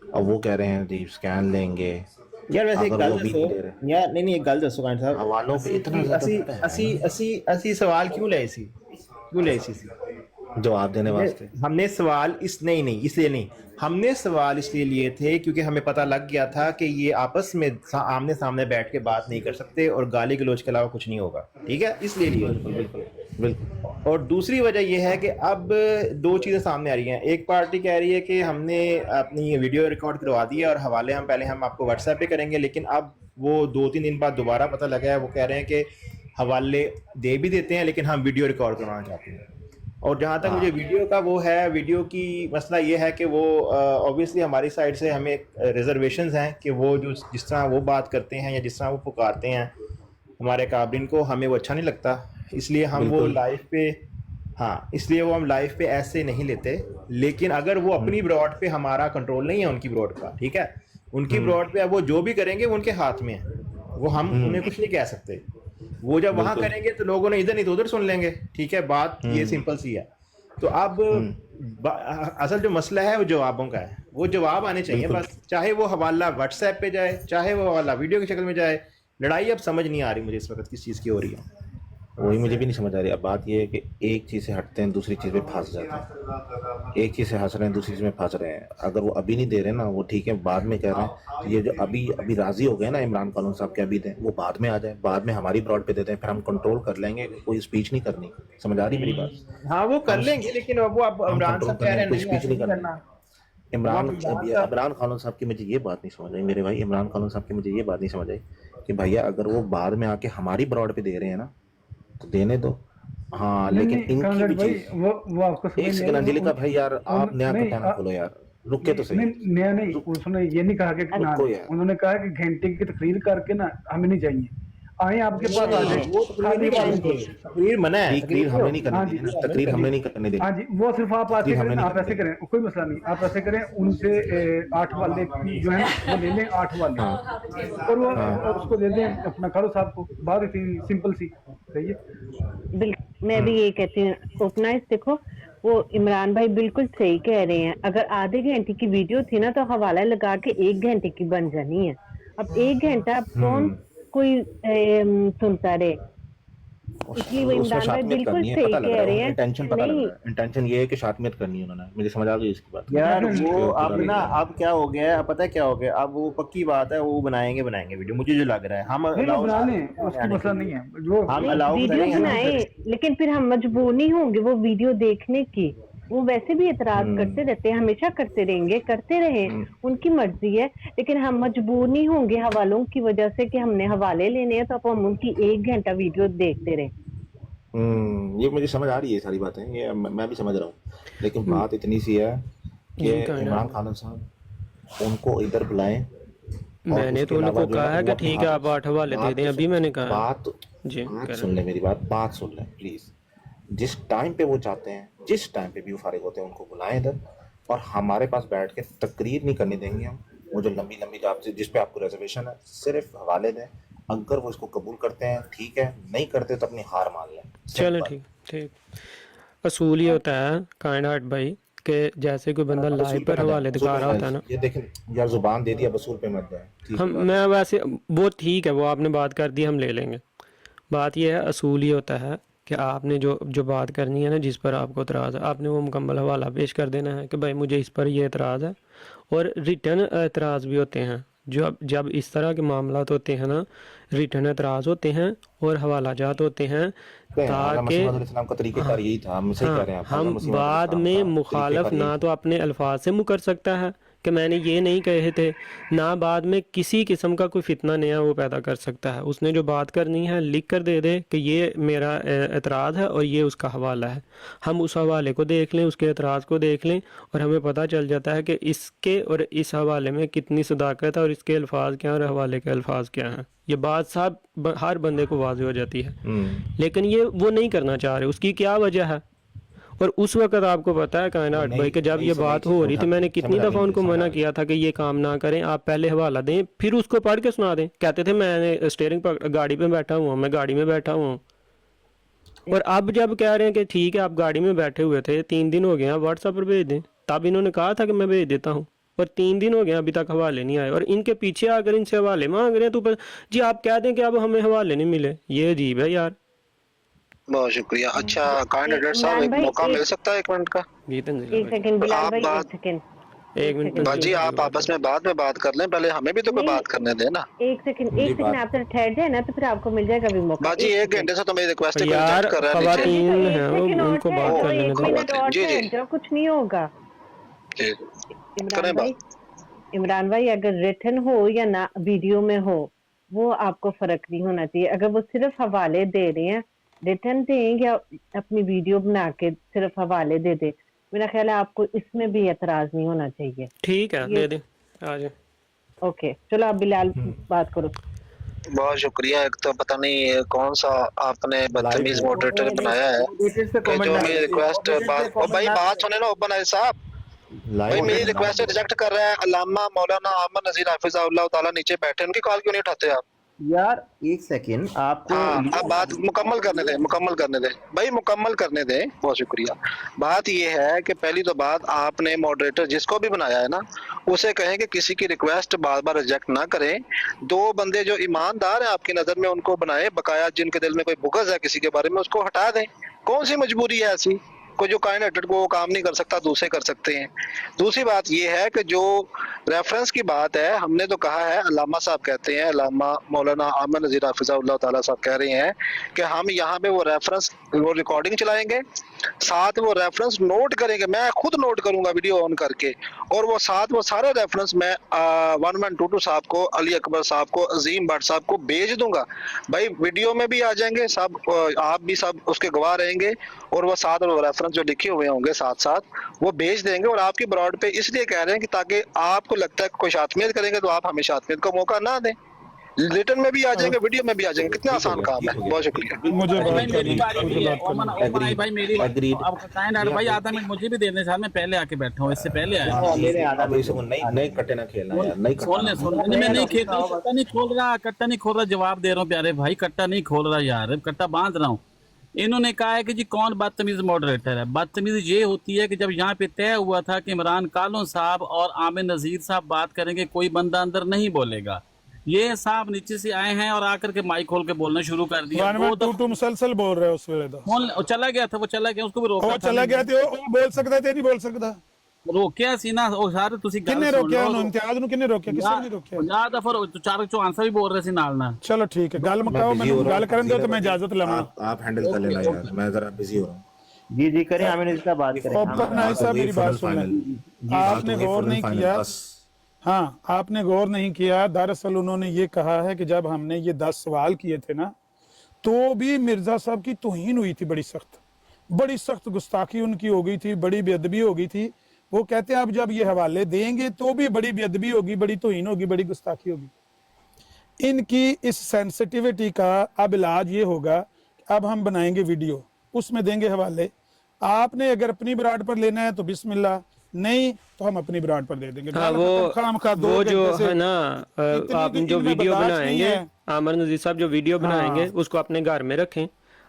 अब वो कह रहे हैं जी स्कैन लेंगे। यार वैसे एक गल दसो यार, नहीं एक गल दसो काइंड साहब, हवालों पे इतना ਅਸੀਂ सवाल क्यों ले सी जवाब देने वास्ते। हमने सवाल नहीं इसलिए नहीं, हमने सवाल इसलिए लिए थे क्योंकि हमें पता लग गया था कि ये आपस में आमने सामने बैठ के बात नहीं कर सकते और गाली गलौज के अलावा कुछ नहीं होगा, ठीक है, इसलिए लिए। बिल्कुल। और दूसरी वजह यह है कि अब 2 चीज़ें सामने आ रही हैं। एक पार्टी कह रही है कि हमने अपनी वीडियो रिकॉर्ड करवा दिया और हवाले हम आपको व्हाट्सएप पे करेंगे, लेकिन अब वो 2-3 दिन बाद दोबारा पता लगा है, वो कह रहे हैं कि हवाले दे भी देते हैं लेकिन हम वीडियो रिकॉर्ड करवाना चाहते हैं। और जहाँ तक मुझे वीडियो का वो है, वीडियो की मसला ये है कि वो ऑब्वियसली हमारी साइड से हमें रिजर्वेशंस हैं कि वो जो जिस तरह वो बात करते हैं या जिस तरह वो पुकारते हैं हमारे काबरीन को, हमें वो अच्छा नहीं लगता, इसलिए हम वो लाइव पे इसलिए वो हम लाइव पे ऐसे नहीं लेते। लेकिन अगर वो अपनी ब्रॉड पे, हमारा कंट्रोल नहीं है उनकी ब्रॉड का, ठीक है, उनकी ब्रॉड पे वो जो भी करेंगे वो उनके हाथ में है, वो हम उन्हें कुछ नहीं कह सकते। वो जब वहां करेंगे तो लोगों ने इधर नहीं तो उधर सुन लेंगे, ठीक है, बात ये सिंपल सी है। तो अब असल जो मसला है वो जवाबों का है, वो जवाब आने चाहिए बस, चाहे वो हवाला व्हाट्सएप पे जाए, चाहे वो हवाला वीडियो की शक्ल में जाए। लड़ाई अब समझ नहीं आ रही मुझे इस वक्त किस चीज़ की हो रही है। वही मुझे भी नहीं समझ आ रही। अब बात ये है कि एक चीज़ से हटते हैं दूसरी चीज़ में फंस जाते हैं, एक चीज़ से हंस रहे हैं दूसरी चीज़ में फंस रहे हैं। अगर वो अभी नहीं दे रहे ना, वो ठीक है, बाद में कह रहे हैं। ये जो अभी अभी राजी हो गए ना इमरान खान साहब के, अभी दें, वो बाद में आ जाए, बाद में हमारी ब्रॉड पे देते हैं, फिर हम कंट्रोल कर लेंगे, कोई स्पीच नहीं करनी। समझ आ रही मेरी बात? हाँ वो कर लेंगे, लेकिन अब वो अब हम इमरान कंट्रोल साहब कर कह रहे लेंगे, हैं कोई नहीं स्पीच ऐसे नहीं नहीं करनी। करना। इमरान खान साहब की मुझे ये बात नहीं समझ आई मेरे भाई, इमरान खान साहब की मुझे ये बात नहीं समझ आई कि भैया अगर वो बाद में आके हमारी ब्रॉड पे दे रहे हैं ना, तो देने दो। हाँ, लेकिन इनकी भी चीज। वो आपको समझ एक नहीं सेकंड आई, अंजलि का भाई यार, आप नया नहीं, पता ना खोलो यार, रुक के तो सही। नहीं नया नहीं, उसने ये नहीं कहा कि ना, रुको यार। उन्होंने कहा कि घंटे की तकरीर करके ना हमें नहीं चाहिए, आए आपके पास आ जाए। वो तकरीर मना है, तकरीर हमें नहीं हाँ करने जी, देनी ना, तकरीर हमें नहीं करने देनी। हाँ जी, वो सिर्फ आप ऐसे तकरीर हमें करें, नहीं आप ऐसे करनी। करें, कोई मसला नहीं, आप ऐसे करें, उनसे 8 वाले जो है वो ले लें, 8 वाले, और वो और उसको दे दें अपना खालो साहब को। बात इतनी सिंपल सी सही है। बिल्कुल, मैं भी यही कहती हूँ। ओपनाइज देखो, वो इमरान भाई बिल्कुल सही कह रहे हैं। अगर आधे घंटे की वीडियो थी ना, तो हवाला लगा के 1 घंटे की बन जानी है। अब 1 घंटा अब कौन कोई सुनता रहे, इसलिए वो उसमें इमरान भाई शातियत बिल्कुल करनी है, सही पता लग कह रहा रहे है, हैं। इंटेंशन पता लग नहीं, रहा है। इंटेंशन ये है कि शातियत करनी है उन्होंने, मुझे समझ आ गई इसकी बात यार वो पूरा अब नहीं ना, है। अब क्या हो गया है, अब पता है क्या हो गया, अब वो पक्की बात है, वो बनाएंगे वीडियो, मुझे जो लग रहा है। हम नहीं allow बना लें, उसका मसला नहीं है। जो हम नहीं, अलाउ वीडियो करेंगे ना। बनाए, लेकिन फिर हम मजबूर नहीं होंगे वो वीडियो देखने की। वो वैसे भी एतराज करते रहते हैं, हमेशा करते रहेंगे, करते रहे, उनकी मर्जी है। लेकिन हम मजबूर नहीं होंगे हवालों की वजह से कि हमने हवाले लेने हैं, तो अब हम उनकी 1 घंटा वीडियो देखते रहे। ये मुझे समझ आ रही है सारी बातें, ये मैं भी समझ रहा हूँ, लेकिन बात इतनी सी है कि इमरान खान साहब उनको इधर बुलाएं। मैंने तो उनको कहा है कि ठीक है आप 8 हवाले दे दें, अभी मैंने कहा। बात जी, बात सुन ले मेरी बात सुन ले प्लीज। जिस टाइम पे वो चाहते हैं, जिस टाइम पे भी वो फारिग होते हैं, उनको बुलाएं इधर, और हमारे पास बैठ के तकरीर नहीं करने देंगे हम। वो जो लंबी जिस पे आपको रिजर्वेशन है, सिर्फ हवाले दें। अगर वो इसको कबूल करते हैं ठीक है, नहीं करते तो अपनी हार मान लें। चलो ठीक। असूल ये होता है काइंड हार्ट भाई कि जैसे कोई बंदा लाइव पर हवाले दिखा रहा होता है ना, ये देखें यार, जुबान दे दिया, वसूल पे मत जाए। हम मैं वैसे वो ठीक है, वो आपने बात कर दी, हम ले लेंगे। बात ये है, असूल ये होता है कि आपने जो बात करनी है ना, जिस पर आपको एतराज़ है, आपने वो मुकम्मल हवाला पेश कर देना है कि भाई मुझे इस पर ये एतराज़ है। और रिटर्न एतराज़ भी होते हैं, जब इस तरह के मामलात होते हैं ना, रिटर्न एतराज़ होते हैं और हवाला जात होते हैं, ताकि का तरीक़ेकार यही था। हम सही कह रहे हैं, हम बाद में मुखालफ ना तो अपने अल्फाज से मुकर सकता है कि मैंने ये नहीं कहे थे, ना बाद में किसी किस्म का कोई फितना नया वो पैदा कर सकता है। उसने जो बात करनी है लिख कर दे दे कि ये मेरा एतराज़ है और ये उसका हवाला है। हम उस हवाले को देख लें, उसके एतराज़ को देख लें, और हमें पता चल जाता है कि इसके और इस हवाले में कितनी सदाकत है और इसके अल्फाज क्या हैं और हवाले के अल्फाज क्या हैं। ये बात साहब हर बंदे को वाज़ेह हो जाती है, लेकिन ये वो नहीं करना चाह रहे। उसकी क्या वजह है? और उस वक्त आपको पता है कायनात भाई कि जब ये बात हो रही थी, मैंने कितनी दफ़ा उनको मना किया था कि ये काम ना करें, आप पहले हवाला दें फिर उसको पढ़ के सुना दें। कहते थे मैंने स्टीयरिंग पर गाड़ी पे बैठा हुआ, मैं गाड़ी में बैठा हुआ। और अब जब कह रहे हैं कि ठीक है आप गाड़ी में बैठे हुए थे, 3 दिन हो गए, आप व्हाट्सएप पर भेज दें। तब इन्होंने कहा था कि मैं भेज देता हूँ, और 3 दिन हो गए अभी तक हवाले नहीं आए। और इनके पीछे अगर इनसे हवाले मांग रहे हैं तो जी आप कह दें कि अब हमें हवाले नहीं मिले। ये अजीब है यार। बहुत शुक्रिया। अच्छा कैंडिडेट साहब, एक मौका मिल सकता है 1 मिनट का? एक सेकंड बिलाल भाई, एक सेकंड बाजी, आप आपस में बाद में बात कर लें, पहले हमें भी तो कोई बात करने देना। एक सेकंड आप जरा ठहर जाए ना, तो फिर आपको मिल जाएगा भी मौका। बाजी 1 घंटे से तो मेरी रिक्वेस्ट है, यार खवातीन हैं वो, उनको बात कर लेने दो। जी कुछ नहीं होगा। इमरान भाई अगर रिटन हो या ना वीडियो में हो, वो आपको फर्क नहीं होना चाहिए। अगर वो सिर्फ हवाले दे रहे हैं, रिटर्न दें या अपनी वीडियो बना के सिर्फ हवाले दे दे, मेरा ख्याल है आपको इसमें भी एतराज नहीं होना चाहिए। ठीक है, दे दे आ जाए। ओके चलो आप बिलाल बात करो। बहुत शुक्रिया। एक तो पता नहीं कौन सा आपने बदतमीज मॉडरेटर बनाया है कि जो मेरी रिक्वेस्ट भाई बात सुने ना ओपन आई साहब, भाई मेरी रिक्वेस्ट रिजेक्ट कर रहा है। अल्लामा मौलाना अहमद नजीर हाफिज़हुल्लाह ताला नीचे बैठे, उनकी कॉल क्यों नहीं उठाते आप? यार एक सेकंड आपको हाँ, अब बात मुकम्मल करने दें भाई, मुकम्मल करने दें, बहुत शुक्रिया। बात ये है कि पहली तो बात, आपने मॉडरेटर जिसको भी बनाया है ना, उसे कहें कि किसी की रिक्वेस्ट बार बार रिजेक्ट ना करें। 2 बंदे जो ईमानदार हैं आपकी नजर में उनको बनाए, बकाया जिनके दिल में कोई बुग़्ज़ है किसी के बारे में उसको हटा दें। कौन सी मजबूरी है ऐसी? कोई जो काइन हटट को वो काम नहीं कर सकता, दूसरे कर सकते हैं। दूसरी बात ये है कि जो रेफरेंस की बात है, हमने तो कहा है, अल्लामा साहब कहते हैं, अल्लामा मौलाना आमन नज़ीर हाफिज़हुल्लाह ताला साहब कह रहे हैं कि हम यहाँ पे वो रेफरेंस, वो रिकॉर्डिंग चलाएंगे, साथ वो रेफरेंस नोट करेंगे, मैं खुद नोट करूंगा वीडियो ऑन करके, और वो साथ वो सारे रेफरेंस मैं 1122 साहब को, अली अकबर साहब को, अजीम भट्ट साहब को भेज दूंगा। भाई वीडियो में भी आ जाएंगे सब, आप भी सब उसके गवाह रहेंगे, और वो साथ वो रेफरेंस जो लिखे हुए होंगे साथ साथ वो भेज देंगे। और आपकी ब्रॉड पे इसलिए कह रहे हैं कि ताकि आपको लगता है कोई शातमियत करेंगे तो आप हमें शातमियत का मौका ना दें। रिटर्न में भी आ जाएंगे, वीडियो में भी आ जाएंगे, कितना आसान काम है। बहुत शुक्रिया। मुझे भाई मेरी बारी भी है, ओमन भाई मेरी अब काइन हटट भाई आधा मिनट मुझे भी देने साथ, मैं पहले आके बैठा हूँ, इससे पहले आया। नहीं कट्टे ना खेलना यार, नहीं सुनने मैं नहीं खेल, कट्टा नहीं खोल रहा, जवाब दे रहा हूँ प्यारे भाई, कट्टा नहीं खोल रहा यार, कट्टा बांध रहा हूँ। इन्होंने कहा है कि जी कौन बदतमीज मॉडरेटर है। बदतमीजी ये होती है कि जब यहाँ पे तय हुआ था कि इमरान कालों साहब और आमिर नज़ीर साहब बात करेंगे, कोई बंदा अंदर नहीं बोलेगा, ये साहब नीचे से आए हैं और आकर के माइक खोल के बोलना शुरू कर दिया। वो तो मुसलसल बोल रहे हो उस वेले तो चला गया था, वो चला गया, उसको भी रोका वो चला गया था, वो बोल सकता है, नहीं बोल सकता, रोकिया सी ना ਉਹ ਸਾਰੇ ਤੁਸੀਂ ਗੱਲ किन्ने रोकिया ਉਹਨੂੰ, इम्तियाज ਨੂੰ किन्ने रोकिया, किसी ने नहीं रोकिया। 50 दफा ਚਾਰ ਚੌਹਾਨ ਵੀ ਬੋਲ ਰਹੇ ਸੀ ਨਾਲ ਨਾਲ। चलो ठीक है, गल मुकाओ, मैं गल करन दो तो मैं इजाजत लवां। आप हैंडल कर लेना यार, मैं जरा बिजी हो रहा हूँ। जी जी करें, आमिर इसका बात करें। ओपन नाइस साहब मेरी बात सुन लें, आपने गौर नहीं किया, हाँ आपने गौर नहीं किया। दरअसल उन्होंने ये कहा है कि जब हमने ये 10 सवाल किए थे ना, तो भी मिर्जा साहब की तौहीन हुई थी, बड़ी सख्त गुस्ताखी उनकी हो गई थी, बड़ी बेअदबी हो गई थी। वो कहते हैं अब जब ये हवाले देंगे तो भी बड़ी बेअदबी होगी, बड़ी तौहीन होगी, बड़ी गुस्ताखी होगी। इनकी इस सेंसिटिविटी का अब इलाज ये होगा, अब हम बनाएंगे वीडियो, उसमें देंगे हवाले। आपने अगर अपनी ब्राड पर लेना है तो बिस्मिल्लाह, नहीं तो हम अपनी ब्रांड पर दे देंगे। हाँ, वो जो है ना, आप जो वीडियो बनाएंगे, आमिर नज़ीर साहब जो वीडियो बनाएंगे उसको अपने घर में रखें।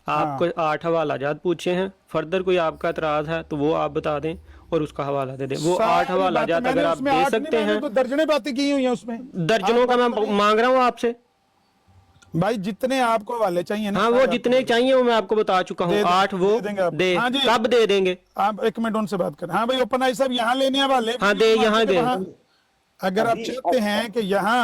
आपको 8 हवालाजात पूछे हैं, फर्दर कोई आपका एतराज है तो वो आप बता दें और उसका हवाला दे दें। वो 8 हवालाजात अगर आप दे सकते हैं, तो दर्जने बातें की हुई हैं उसमें, दर्जनों का मैं मांग रहा हूँ आपसे भाई, जितने आपको हवाले चाहिए ना। हाँ, वो जितने चाहिए वो मैं आपको बता चुका हूँ, 8 वो दे, कब दे देंगे आप? 1 मिनट उनसे बात करें। हाँ भाई ओपन आई साहब, यहाँ लेने हवाले, हाँ दे, यहाँ दे। अगर आप चाहते हैं कि यहाँ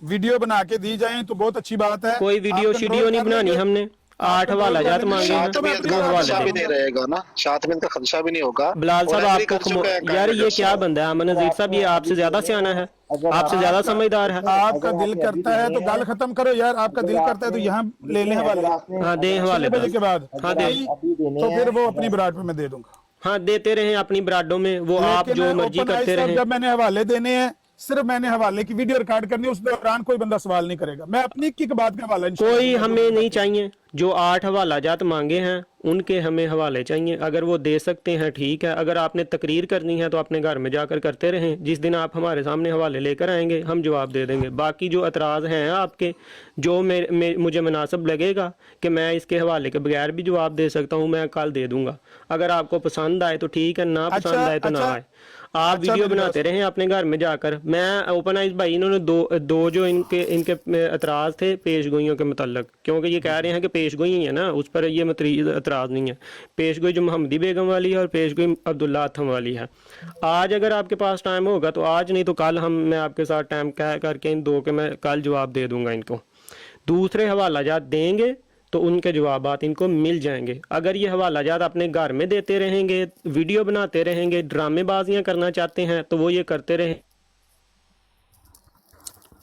वीडियो बना के दी जाए तो बहुत अच्छी बात है। कोई वीडियो शीडियो नहीं बनानी हमने, 8 हवालाजात मांगे हैं, शातमियत का खदशा भी नहीं रहेगा ना, शातमियत का खदशा भी नहीं होगा। बिलाल साहब आपको यार ये क्या बंदा है आमिर नज़ीर साहब, ये आपसे ज्यादा सियाना है, आपसे ज्यादा समझदार है। आपका दिल करता है तो गल खत्म करो यार, आपका दिल करता है तो यहाँ ले लें हवाले। हाँ दे हवाले के बाद, हाँ दे, तो फिर वो अपनी ब्राड में मैं दे दूंगा। हाँ देते रहे अपनी ब्राडों में, वो आप जो मर्जी करते रहे। जब मैंने हवाले देने हैं, सिर्फ मैंने हवाले की वीडियो रिकॉर्ड करनी है, उस दौरान कोई बंदा सवाल नहीं करेगा, मैं अपनी की बात का हवाला कोई हमें नहीं चाहिए। जो 8 हवालाजात मांगे हैं उनके हमें हवाले चाहिए, अगर वो दे सकते हैं ठीक है। अगर आपने तकरीर करनी है तो अपने घर में जाकर करते रहें, जिस दिन आप हमारे सामने हवाले लेकर आएंगे हम जवाब दे देंगे। बाकी जो एतराज़ हैं आपके, जो मुझे मुनासिब लगेगा कि मैं इसके हवाले के बगैर भी जवाब दे सकता हूँ, मैं कल दे दूंगा। अगर आपको पसंद आए तो ठीक है, ना पसंद आए तो ना आए। आप वीडियो बनाते रहें अपने घर में जाकर। मैं ओपन आइज भाई, इन्होंने दो जो इनके एतराज़ थे पेश गोइयों के मतलब, क्योंकि ये कह रहे हैं कि पेश गोई है ना, उस पर ये एतराज़ नहीं है। पेश गोई जो मोहम्मदी बेगम वाली है और पेश गोई अब्दुल्ला अथम वाली है। आज अगर आपके पास टाइम होगा तो आज, नहीं तो कल मैं आपके साथ टाइम कह करके इन 2 के मैं कल जवाब दे दूंगा इनको। दूसरे हवालाजात देंगे तो उनके जवाबात इनको मिल जाएंगे। अगर ये हवालाजात अपने घर में देते रहेंगे, वीडियो बनाते रहेंगे, ड्रामेबाजियां करना चाहते हैं तो वो ये करते रहे।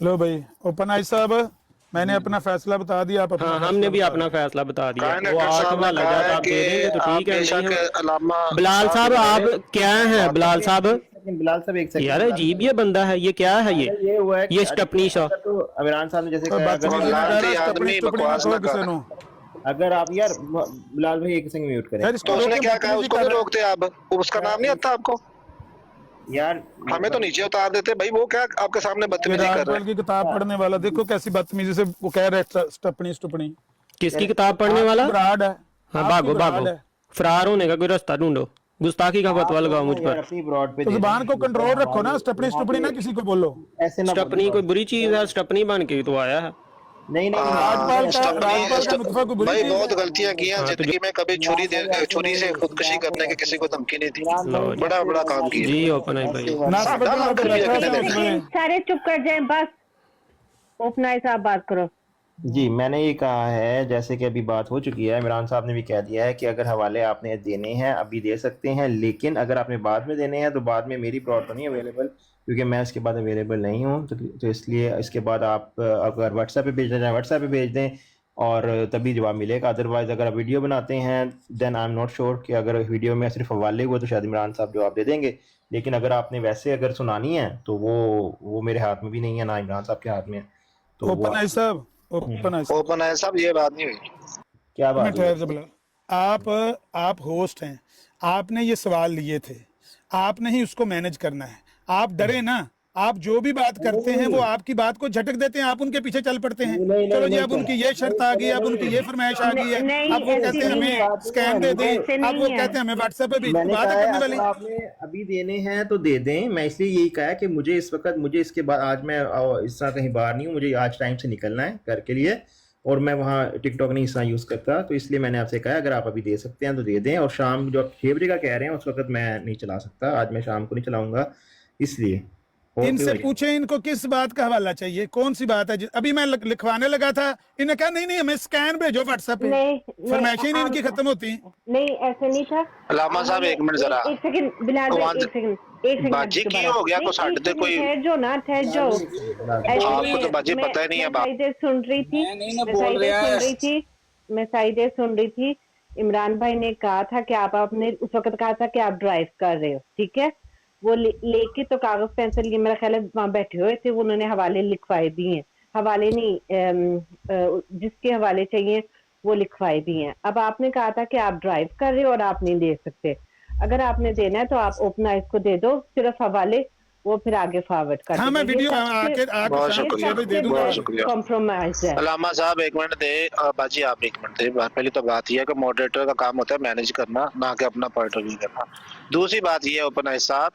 लो भाई ओपन आई साहब, मैंने अपना फैसला बता दिया। आप हाँ, हमने भी अपना फैसला बता दिया। वो 8 हवालाजात आप दे देंगे तो ठीक है। बिलाल साहब आप क्या हैं? बिलाल साहब एक सेकंड यार, अजीब ये बंदा है, ये क्या है? ये स्टपनी सा तो इमरान साहब ने जैसे अगर आप यार बिलाल भाई 1 सेकंड म्यूट करें। तो उसने क्या कहा, उसको भी रोकते आप, उसका नाम नहीं आता आपको? यार हमें तो नीचे उतार देते भाई, वो क्या आपके सामने बदतमीजी कर रहे राजपाल की किताब पढ़ने वाला देखो कैसी बदतमीजी से वो कह रहे हैं स्टपनी स्टुपनी। किसकी किताब पढ़ने वाला? ब्राड है। हाँ, आपकी भागो ब्राड भागो, है। फरार होने का कोई रास्ता ढूंढो, गुस्ताखी का फतवा लगाओ मुझ पर। अपनी ब्रॉड पे तो जुबान को कंट्रोल रखो ना, स्टपनी स्टुपनी ना किसी को बोलो। ऐसे ना स्टपनी कोई बुरी चीज है? स्टपनी बन के तो आया है। नहीं राजपाल का नुत्फा कोई बुरी भाई चीज बहुत है? गलतियां की हैं जिंदगी में, कभी छुरी से खुदकुशी करने की किसी को धमकी नहीं दी, बड़ा बड़ा काम किया जी ओपन आई भाई। सादा नाम कर लिया कितने देर में। सारे चुप कर जाएं बस। ओपन आई साहब बात करो। जी, मैंने ये कहा है, जैसे कि अभी बात हो चुकी है, इमरान साहब ने भी कह दिया है कि अगर हवाले आपने देने हैं अभी दे सकते हैं, लेकिन अगर आपने बाद में देने हैं तो बाद में मेरी प्लॉट तो नहीं अवेलेबल, क्योंकि मैं इसके बाद अवेलेबल नहीं हूँ। तो इसलिए इसके बाद आप अगर व्हाट्सएप पे भेजना चाहें व्हाट्सएप पे भेज दें और तभी जवाब मिलेगा। अदरवाइज़ अगर आप वीडियो बनाते हैं then I am not sure कि अगर वीडियो में सिर्फ हवाले हुए तो शायद इमरान साहब जवाब दे देंगे, लेकिन अगर आपने वैसे अगर सुनानी है तो वो मेरे हाथ में भी नहीं है, ना इमरान साहब के हाथ में है। तो ओपन आई साहब, ओपन है साहब, ये बात नहीं हुई। क्या बात है? आप होस्ट हैं, आपने ये सवाल लिए थे, आपने ही उसको मैनेज करना है। आप डरे ना, आप जो भी बात करते हैं वो आपकी बात को झटक देते हैं, आप उनके पीछे चल पड़ते हैं। चलो जी अब उनकी ये शर्त आ गई, अब उनकी ये फरमाइश आ गई है, अब वो कहते हैं हमें स्कैम दे दें, अब वो कहते हैं हमें व्हाट्सएप पे भी बात करने वाली। आपने अभी देने हैं तो दे दें। मैं इसलिए यही कहा कि मुझे इस वक्त, मुझे इसके बाद, आज मैं इस तरह कहीं बाहर नहीं हूँ, मुझे आज टाइम से निकलना है घर के लिए, और मैं वहाँ टिकटॉक नहीं इस तरह यूज़ करता, तो इसलिए मैंने आपसे कहा अगर आप अभी दे सकते हैं तो दे दें। और शाम जो आप 6 बजे का कह रहे हैं उस वक्त मैं नहीं चला सकता, आज मैं शाम को नहीं चलाऊंगा, इसलिए। इनसे पूछे इनको किस बात का हवाला चाहिए, कौन सी बात है। अभी मैं लिखवाने लगा था, इन्हें कहा नहीं हमें स्कैन भेजो व्हाट्सएप पे, फरमाइशें नहीं इनकी खत्म होती। नहीं ऐसे नहीं था। अलामा साहब एक मिनट जरा, एक सेकंड बिलाल भाई, एक सेकंड बाजी की हो गया को साढ़े दे कोई, ठहर जाओ ना, ठहर जाओ। आपको तो बाजी पता ही नहीं है। मैं सुन रही थी, मैं साइडें सुन रही थी। इमरान भाई ने कहा था कि आपने उस वक्त कहा था कि आप ड्राइव कर रहे हो, ठीक है। वो लेके तो कागज पेंसिल लिए मेरा ख्याल है वहाँ बैठे हुए थे, वो उन्होंने हवाले लिखवाए भी हैं, हवाले नहीं जिसके हवाले चाहिए वो लिखवाए भी हैं। अब आपने कहा था कि आप ड्राइव कर रहे हो और आप नहीं दे सकते। अगर आपने देना है तो आप ओपन आइज को दे दो, सिर्फ हवाले वो फिर आगे फॉरवर्ड कर। हाँ, मैं वीडियो बहुत शुक्रिया, बहुत शुक्रिया। कॉम्प्रोमाइज है। अलामा साहब एक मिनट दे, बाजी आप एक मिनट दे। पहली तो बात यह है कि मॉडरेटर का काम होता है मैनेज करना, ना कि अपना पॉइंट ऑफ व्यू करना। दूसरी बात यह है, ओपन आइज साहब,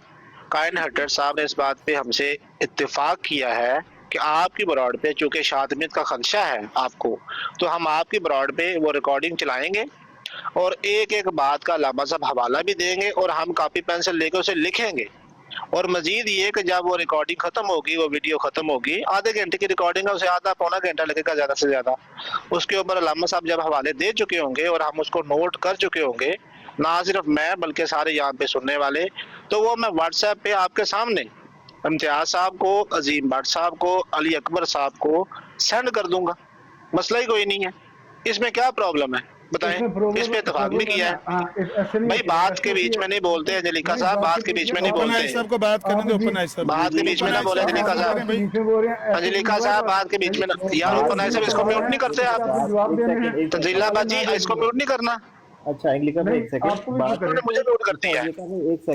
काइन हटर साहब ने इस बात पे हमसे इत्तेफाक किया है कि आपकी ब्रॉड पे चूंकि शादमियत का खदशा है आपको, तो हम आपकी ब्रॉड पे वो रिकॉर्डिंग चलाएंगे और एक एक बात का अलामा साहब हवाला भी देंगे और हम कॉपी पेंसिल लेकर उसे लिखेंगे। और मजीद ये कि जब वो रिकॉर्डिंग खत्म होगी, वो वीडियो खत्म होगी, आधे घंटे की रिकॉर्डिंग है, उसे आधा पौना घंटा लगेगा ज्यादा से ज्यादा। उसके ऊपर अलामा साहब जब हवाले दे चुके होंगे और हम उसको नोट कर चुके होंगे, ना सिर्फ मैं बल्कि सारे यहाँ पे सुनने वाले, तो वो मैं व्हाट्सएप पे आपके सामने इम्तियाज साहब को, अजीम भट्ट साहब को, अली अकबर साहब को सेंड कर दूंगा। मसला ही कोई नहीं है, इसमें क्या प्रॉब्लम है बताएं। इस पे इत्तेफाक भी किया है भाई, बात के बीच में नहीं बोलते हैं अंजलिका साहब, बात के बीच में नहीं बोलते हैं, बात करने दो ओपन आइज साहब, बात के बीच में ना बोले अंजलिका साहब, अंजलिका साहब बात के बीच में ना यार। ओपन आइज साहब इसको म्यूट नहीं करते आप, तंजीला बाजी इसको म्यूट नहीं करना। अच्छा अंग्लिका भाई एक सेकंड, बात मुझे म्यूट करती है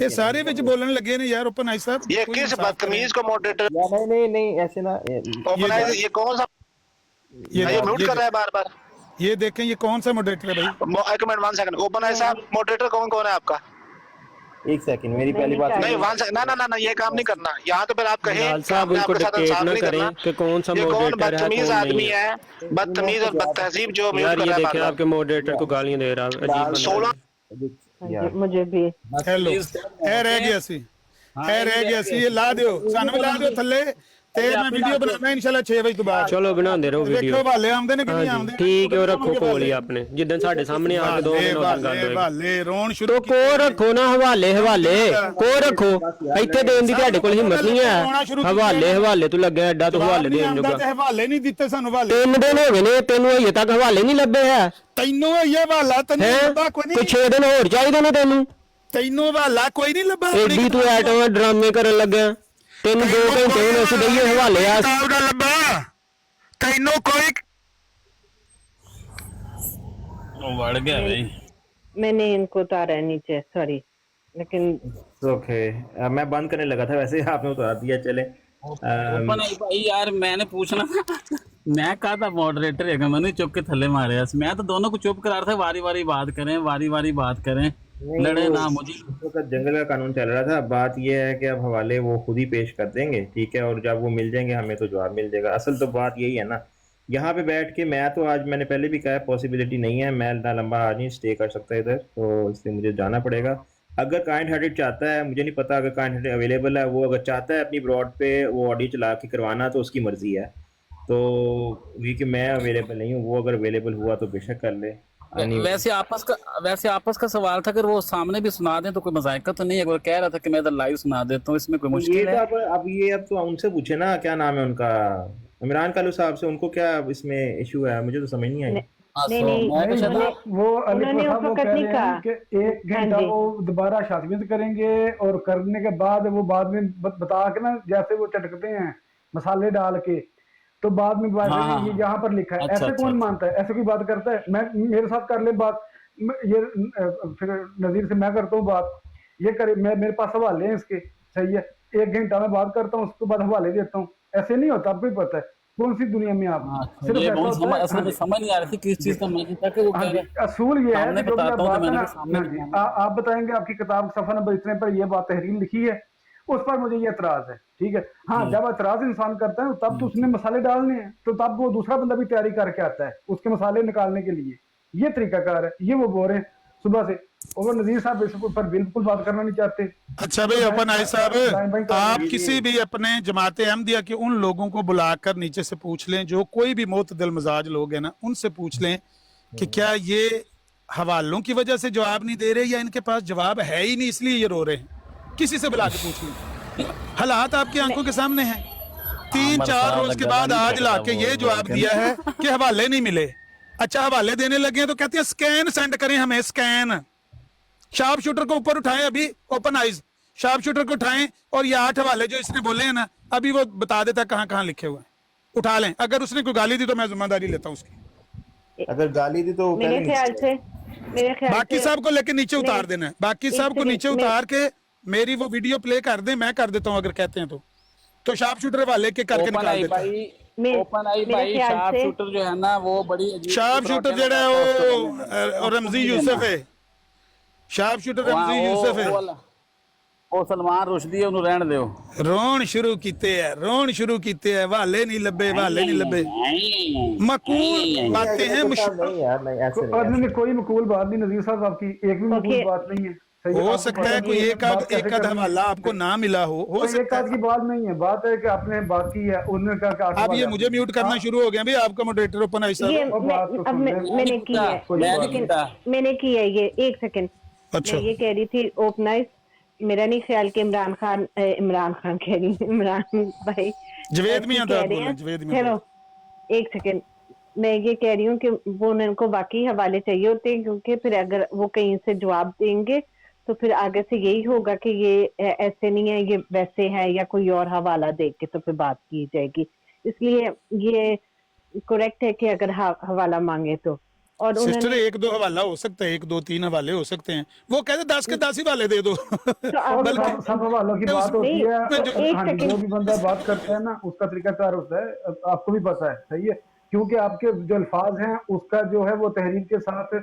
ये सारे विच बोलने लगे ने यार। ओपन आइज साहब ये किस बदतमीज को मॉडरेटर, नहीं ऐसे ना, ओपन आइज ये कौन सा, ये म्यूट कर रहा है बार बार। ये देखें ये कौन सा मॉडरेटर है भाई। एक मिनट, 1 सेकंड। ओपन आइज साहब मॉडरेटर कौन कौन है आपका? एक सेकंड, मेरी पहली बात नहीं 1 सेकंड, ना ये काम नहीं करना यहाँ तो। फिर आप कहें साहब उनको डिक्टेट ना करें कि कौन सा मॉडरेटर है, बदतमीज आदमी है, बदतमीज और बदतहजीब जो म्यूट कर रहा है। देखिए आपके मॉडरेटर को गालियां दे रहा है। 16 मुझे भी हेलो ए रह गया सी ये ला दियो, सानू ला दियो थल्ले ते मैं वीडियो बनाना इंशाल्लाह 6 बजे के बाद। चलो बनांदे रहो वीडियो, देखो वाले आंदे ने कि नहीं आंदे, ठीक है। और रखो कोल ही अपने जिद्दन साडे सामने आके 2 मिनट उधर गल होएगी, वाले रोन शुरू तो को रखो ना हवाले को रखो। इत्थे देन दी ਤੁਹਾਡੇ ਕੋਲ हिम्मत नहीं है। हवाले तू लगे एडा तो हवाले देन जोगा। हवाले नहीं दिते सानू हवाले 3 दिन हो गए ने तेनू अजे तक हवाले नहीं लभे है। तैनू ये हवाला तैनू लब्बा कोई नहीं, 6 दिन होर चाहिए ने तैनू हवाला कोई नहीं लब्बा। एडी तू ऐटम ड्रामे करन लगा, तेन 2 घंटे हुन अस दईए हवाले आ लब्बा तैनू कोई वो बढ़ गया भाई। मैंने इनको उतारा है नीचे, सॉरी। लेकिन ओके, मैं बंद करने लगा था, वैसे आपने उतार दिया। चले ओपन आई भाई यार, मैंने पूछना था मैं कहा था मॉडरेटर है, मैंने चुप के थल्ले मारे। मैं तो दोनों को चुप करा रहा था, वारी वारी बात करें, लड़े ना मुझे। उस वक्त जंगल का कानून चल रहा था। बात यह है कि अब हवाले वो खुद ही पेश कर देंगे, ठीक है, और जब वो मिल जाएंगे हमें तो जवाब मिल जाएगा। असल तो बात यही है ना, यहाँ पे बैठ के मैं तो आज, मैंने पहले भी कहा है, पॉसिबिलिटी नहीं है, मैं इतना लंबा आज नहीं स्टे कर सकता इधर, तो इसलिए मुझे जाना पड़ेगा। अगर काइंड हार्टेड चाहता है, मुझे नहीं पता, अगर काइंड हार्टेड अवेलेबल है, वो अगर चाहता है अपनी ब्रॉड पे वो ऑडियो चला के करवाना, तो उसकी मर्जी है। तो ये कि मैं अवेलेबल नहीं हूँ, वो अगर अवेलेबल हुआ तो बेशक कर ले। वैसे आपस का सवाल था, अगर वो सामने भी सुना दें तो कोई मजाक तो नहीं है। अगर कह रहा था कि मैं इधर लाइव सुना देता हूँ, इसमें कोई मुश्किल है? अब तो उनसे पूछे ना, क्या नाम है उनका, इमरान कालू साहब से, उनको क्या इसमें इशू है, मुझे तो समझ नहीं आई। वो कह रहे हैं कि 1 घंटा वो दोबारा शासमियत करेंगे और करने के बाद वो बाद में बता के ना, जैसे वो चटकते हैं मसाले डाल के, तो बाद में ये यहाँ पर लिखा है। ऐसे कौन मानता है, ऐसे कोई बात करता है? मैं मेरे साथ कर ले बात, ये फिर नजीर से मैं करता हूँ बात, ये करे, मैं मेरे पास हवाले हैं इसके, सही है, 1 घंटा में बात करता हूँ, उसके बाद हवाले देता हूँ। ऐसे नहीं होता, आपको ही पता है कौन सी दुनिया में आप समझ नहीं आ रही थी किस चीज का मैं था कि वो असूल ये है कि आप बताएंगे आपकी किताब सफा नंबर इतने पर ये बात तहरीर लिखी है, उस पर मुझे ये एतराज है, ठीक है। हाँ, जब एतराज इंसान करता है तब तो उसने मसाले डालने हैं, तो तब वो दूसरा बंदा भी तैयारी करके आता है उसके मसाले निकालने के लिए। ये तरीकाकार है, ये वो बोल रहे हैं सुबह से, और नजीर साहब इस पर बिल्कुल बात करना नहीं चाहते। अच्छा भाई ओपन आई साहब, आप किसी भी अपने जमात अहमदिया के उन लोगों को बुलाकर नीचे से पूछ लें, जो कोई भी मोतदिल मिजाज लोग हैं ना, उनसे पूछ लें कि क्या ये हवालों की वजह से जवाब नहीं दे रहे, या इनके पास जवाब है ही नहीं इसलिए ये रो रहे हैं। किसी से बुला के पूछ लें, हालात आपकी आंखों के सामने हैं। 3-4 रोज के बाद आज लाके ये जवाब दिया है कि हवाले नहीं मिले। अच्छा, हवाले देने लगे तो कहते हैं स्कैन सेंड करें हमें, स्कैन। शार्प शूटर को ऊपर उठाएं, अभी ओपन आइज शार्प शूटर को उठाएं, और ये 8 हवाले जो इसने बोले हैं ना, अभी वो बता देता कहाँ कहाँ लिखे हुए हैं, उठा लें। अगर उसने कोई गाली दी तो मैं जिम्मेदारी लेता हूँ उसकी। अगर गाली दी तो मेरे ख्याल से बाकी साहब को लेके नीचे उतार देना है, बाकी साहब को नीचे उतार के मेरी वो वीडियो प्ले कर दें, मैं कर देता हूँ अगर कहते हैं तो शार्प शूटर वाले के करके निकाल देता है। ओपन आई भाई, शार्प शूटर जो है ना वो बड़ी शार्प शूटर जो है वो रमजी यूसुफ है, शार्प शूटर रमजी यूसुफ है, ਉਹ सलमान रुशदी ਉਹਨੂੰ ਰਹਿਣ ਦਿਓ। रोन शुरू कीते है, वाले नहीं लब्बे, मकूल बातें हैं। कोई मकूल बात नहीं नजीर साहब, आपकी एक भी मकूल बात नहीं है। हो सकता है कोई एक आध हवाला आपको ना मिला हो सकता है। की बात नहीं है, बात है कि आपने बात की है, उन्होंने कहा कि आप ये मुझे म्यूट करना शुरू हो गया भाई, आपका मॉडरेटर ओपन आई साहब। मैंने की है ये, 1 सेकंड। अच्छा, मैं ये कह रही थी ओपन आइज, मेरा नहीं ख्याल कि इमरान खान कह रही हूँ, इमरान भाई जवेद मियां था, जवेद मियां। चलो 1 सेकंड, मैं ये कह रही हूँ कि वो उनको बाकी हवाले चाहिए होते हैं, क्योंकि फिर अगर वो कहीं से जवाब देंगे तो फिर आगे से यही होगा कि ये ऐसे नहीं है, ये वैसे है, या कोई और हवाला देख के तो फिर बात की जाएगी। इसलिए ये करेक्ट है कि अगर हवाला मांगे तो। और सिस्टर 1-2 हवाला हो सकता है, 1-2-3 हवाले हो सकते हैं, वो कहते 10 के 10 ही वाले दे दो। बल्कि सब हवालों की बात होती है, जो भी बंदा बात करता है ना उसका तरीकाकार होता है, आपको भी पता है, सही है, क्योंकि आपके जो अल्फाज हैं उसका जो है वो तहरीर के साथ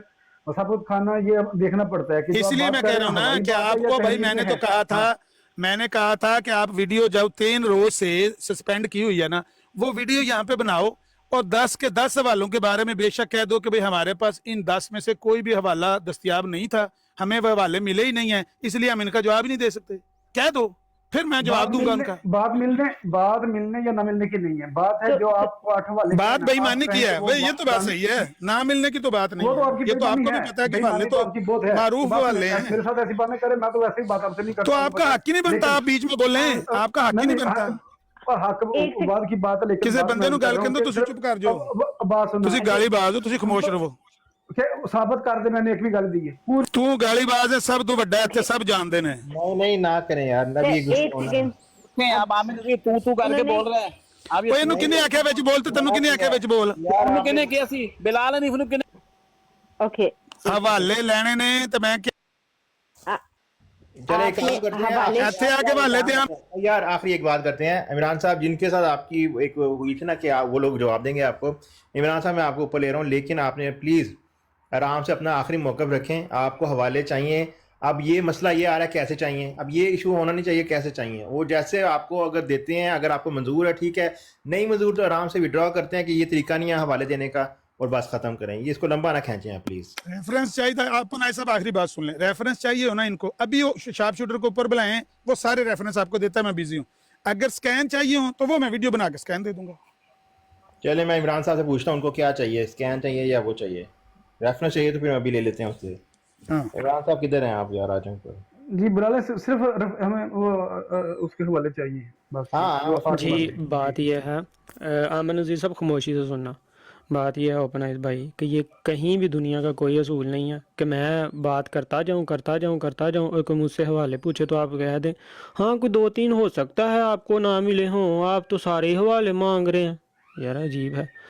मसाफत खाना ये देखना पड़ता है। कि इसलिए मैं कह रहा हूँ ना कि आपको भाई, मैंने कहा था कि आप वीडियो जब 3 रोज से सस्पेंड की हुई है ना, वो वीडियो यहाँ पे बनाओ और 10 के 10 हवालों के बारे में बेशक कह दो कि भाई हमारे पास इन 10 में से कोई भी हवाला दस्तयाब नहीं था, हमें वह हवाले मिले ही नहीं है, इसलिए हम इनका जवाब ही नहीं दे सकते। कह दो, फिर मैं जवाब दूंगा उनका। बात मिलने या ना मिलने की नहीं है, बात है जो आपको 8 हवाले बात बेईमानी की है भाई, ये तो बात सही है, ना मिलने की तो बात नहीं है, ये तो आपको भी पता है कि हवाले तो मारूफ वाले हैं। मेरे साथ ऐसी बातें करे, मैं तो वैसे ही बात आपसे नहीं करता। तो आपका हक ही नहीं बनता, आप बीच में बोले, आपका हक ही नहीं बनता। हक बात की बात है, लेकिन किसी बंदे ਨੂੰ ਗੱਲ ਕਹਿੰਦੇ ਤੁਸੀਂ ਚੁੱਪ ਕਰ ਜਾਓ, ਬਾਤ ਸੁਣੋ, ਤੁਸੀਂ ਗਾਲੀਬਾਜ਼ ਹੋ, ਤੁਸੀਂ ਖਾਮੋਸ਼ ਰਹੋ। ਸਾਬਤ ਕਰ ਦੇ, मैंने एक भी गाली दी है। तू गालीबाज है, सब तो ਵੱਡਾ ਇੱਥੇ सब जानते ने। नहीं ना करें यार, नबी अब आमिर तू करके बोल रहा है, अब ਓਏ ਇਹਨੂੰ ਕਿਹਨੇ ਆਖਿਆ ਵਿੱਚ ਬੋਲ, ਤੇ ਤੈਨੂੰ ਕਿਹਨੇ ਆਖਿਆ ਵਿੱਚ ਬੋਲ? ਉਹਨੂੰ ਕਿਹਨੇ ਕਿਹਾ ਸੀ? ਬਿਲਾਲ ਨਹੀਂ, ਉਹਨੂੰ ਕਿਹਨੇ? ओके, ਹਵਾਲੇ ਲੈਣੇ ਨੇ ਤੇ ਮੈਂ चले एक काम करते हैं, ਇੱਥੇ ਆ ਕੇ ਹਵਾਲੇ ਦੇ यार आखिरी एक बात करते हैं। इमरान साहब जिनके साथ आपकी एक हुई थी ना कि वो लोग जवाब देंगे आपको, इमरान साहब मैं आपको ऊपर ले रहा हूँ, लेकिन आपने प्लीज़ आराम से अपना आखिरी मौक़िफ़ रखें। आपको हवाले चाहिए। अब ये मसला ये आ रहा है कैसे चाहिए, अब ये इशू होना नहीं चाहिए, कैसे चाहिए वो जैसे आपको अगर देते हैं, अगर आपको मंजूर है ठीक है, नहीं मंजूर तो आराम से विड्रॉ करते हैं कि ये तरीका नहीं है हवाले देने का और बस ख़त्म करें। ये इसको लंबा ना खींचें आप प्लीज़। रेफरेंस चाहिए था अपन ऐसा आखिरी बात सुन लें, रेफरेंस चाहिए हो ना इनको, अभी वो शार्प शूटर को ऊपर बुलाएं, वो सारे रेफरेंस आपको देता है, मैं बिजी हूँ। अगर स्कैन चाहिए हो तो वो मैं वीडियो बना के स्कैन दे दूंगा। चले मैं इमरान साहब से पूछता हूँ उनको क्या चाहिए, स्कैन चाहिए या वो चाहिए, रेफरेंस चाहिए तो फिर अभी ले लेते हैं उससे। इमरान साहब किधर हैं आप यार, आ जाएं पर। जी बुलाले सिर्फ हमें वो उसके हवाले चाहिए बस। हाँ जी बात यह है, आमन अजीज साहब खामोशी से सुनना। बात यह है ओपन आइज भाई कि ये कहीं भी दुनिया का कोई असूल नहीं है कि मैं बात करता जाऊं और कोई मुझसे हवाले पूछे तो आप कह दें हाँ कोई 2-3 हो सकता है आपको ना मिले हों, आप तो सारे हवाले मांग रहे हैं। यार अजीब है।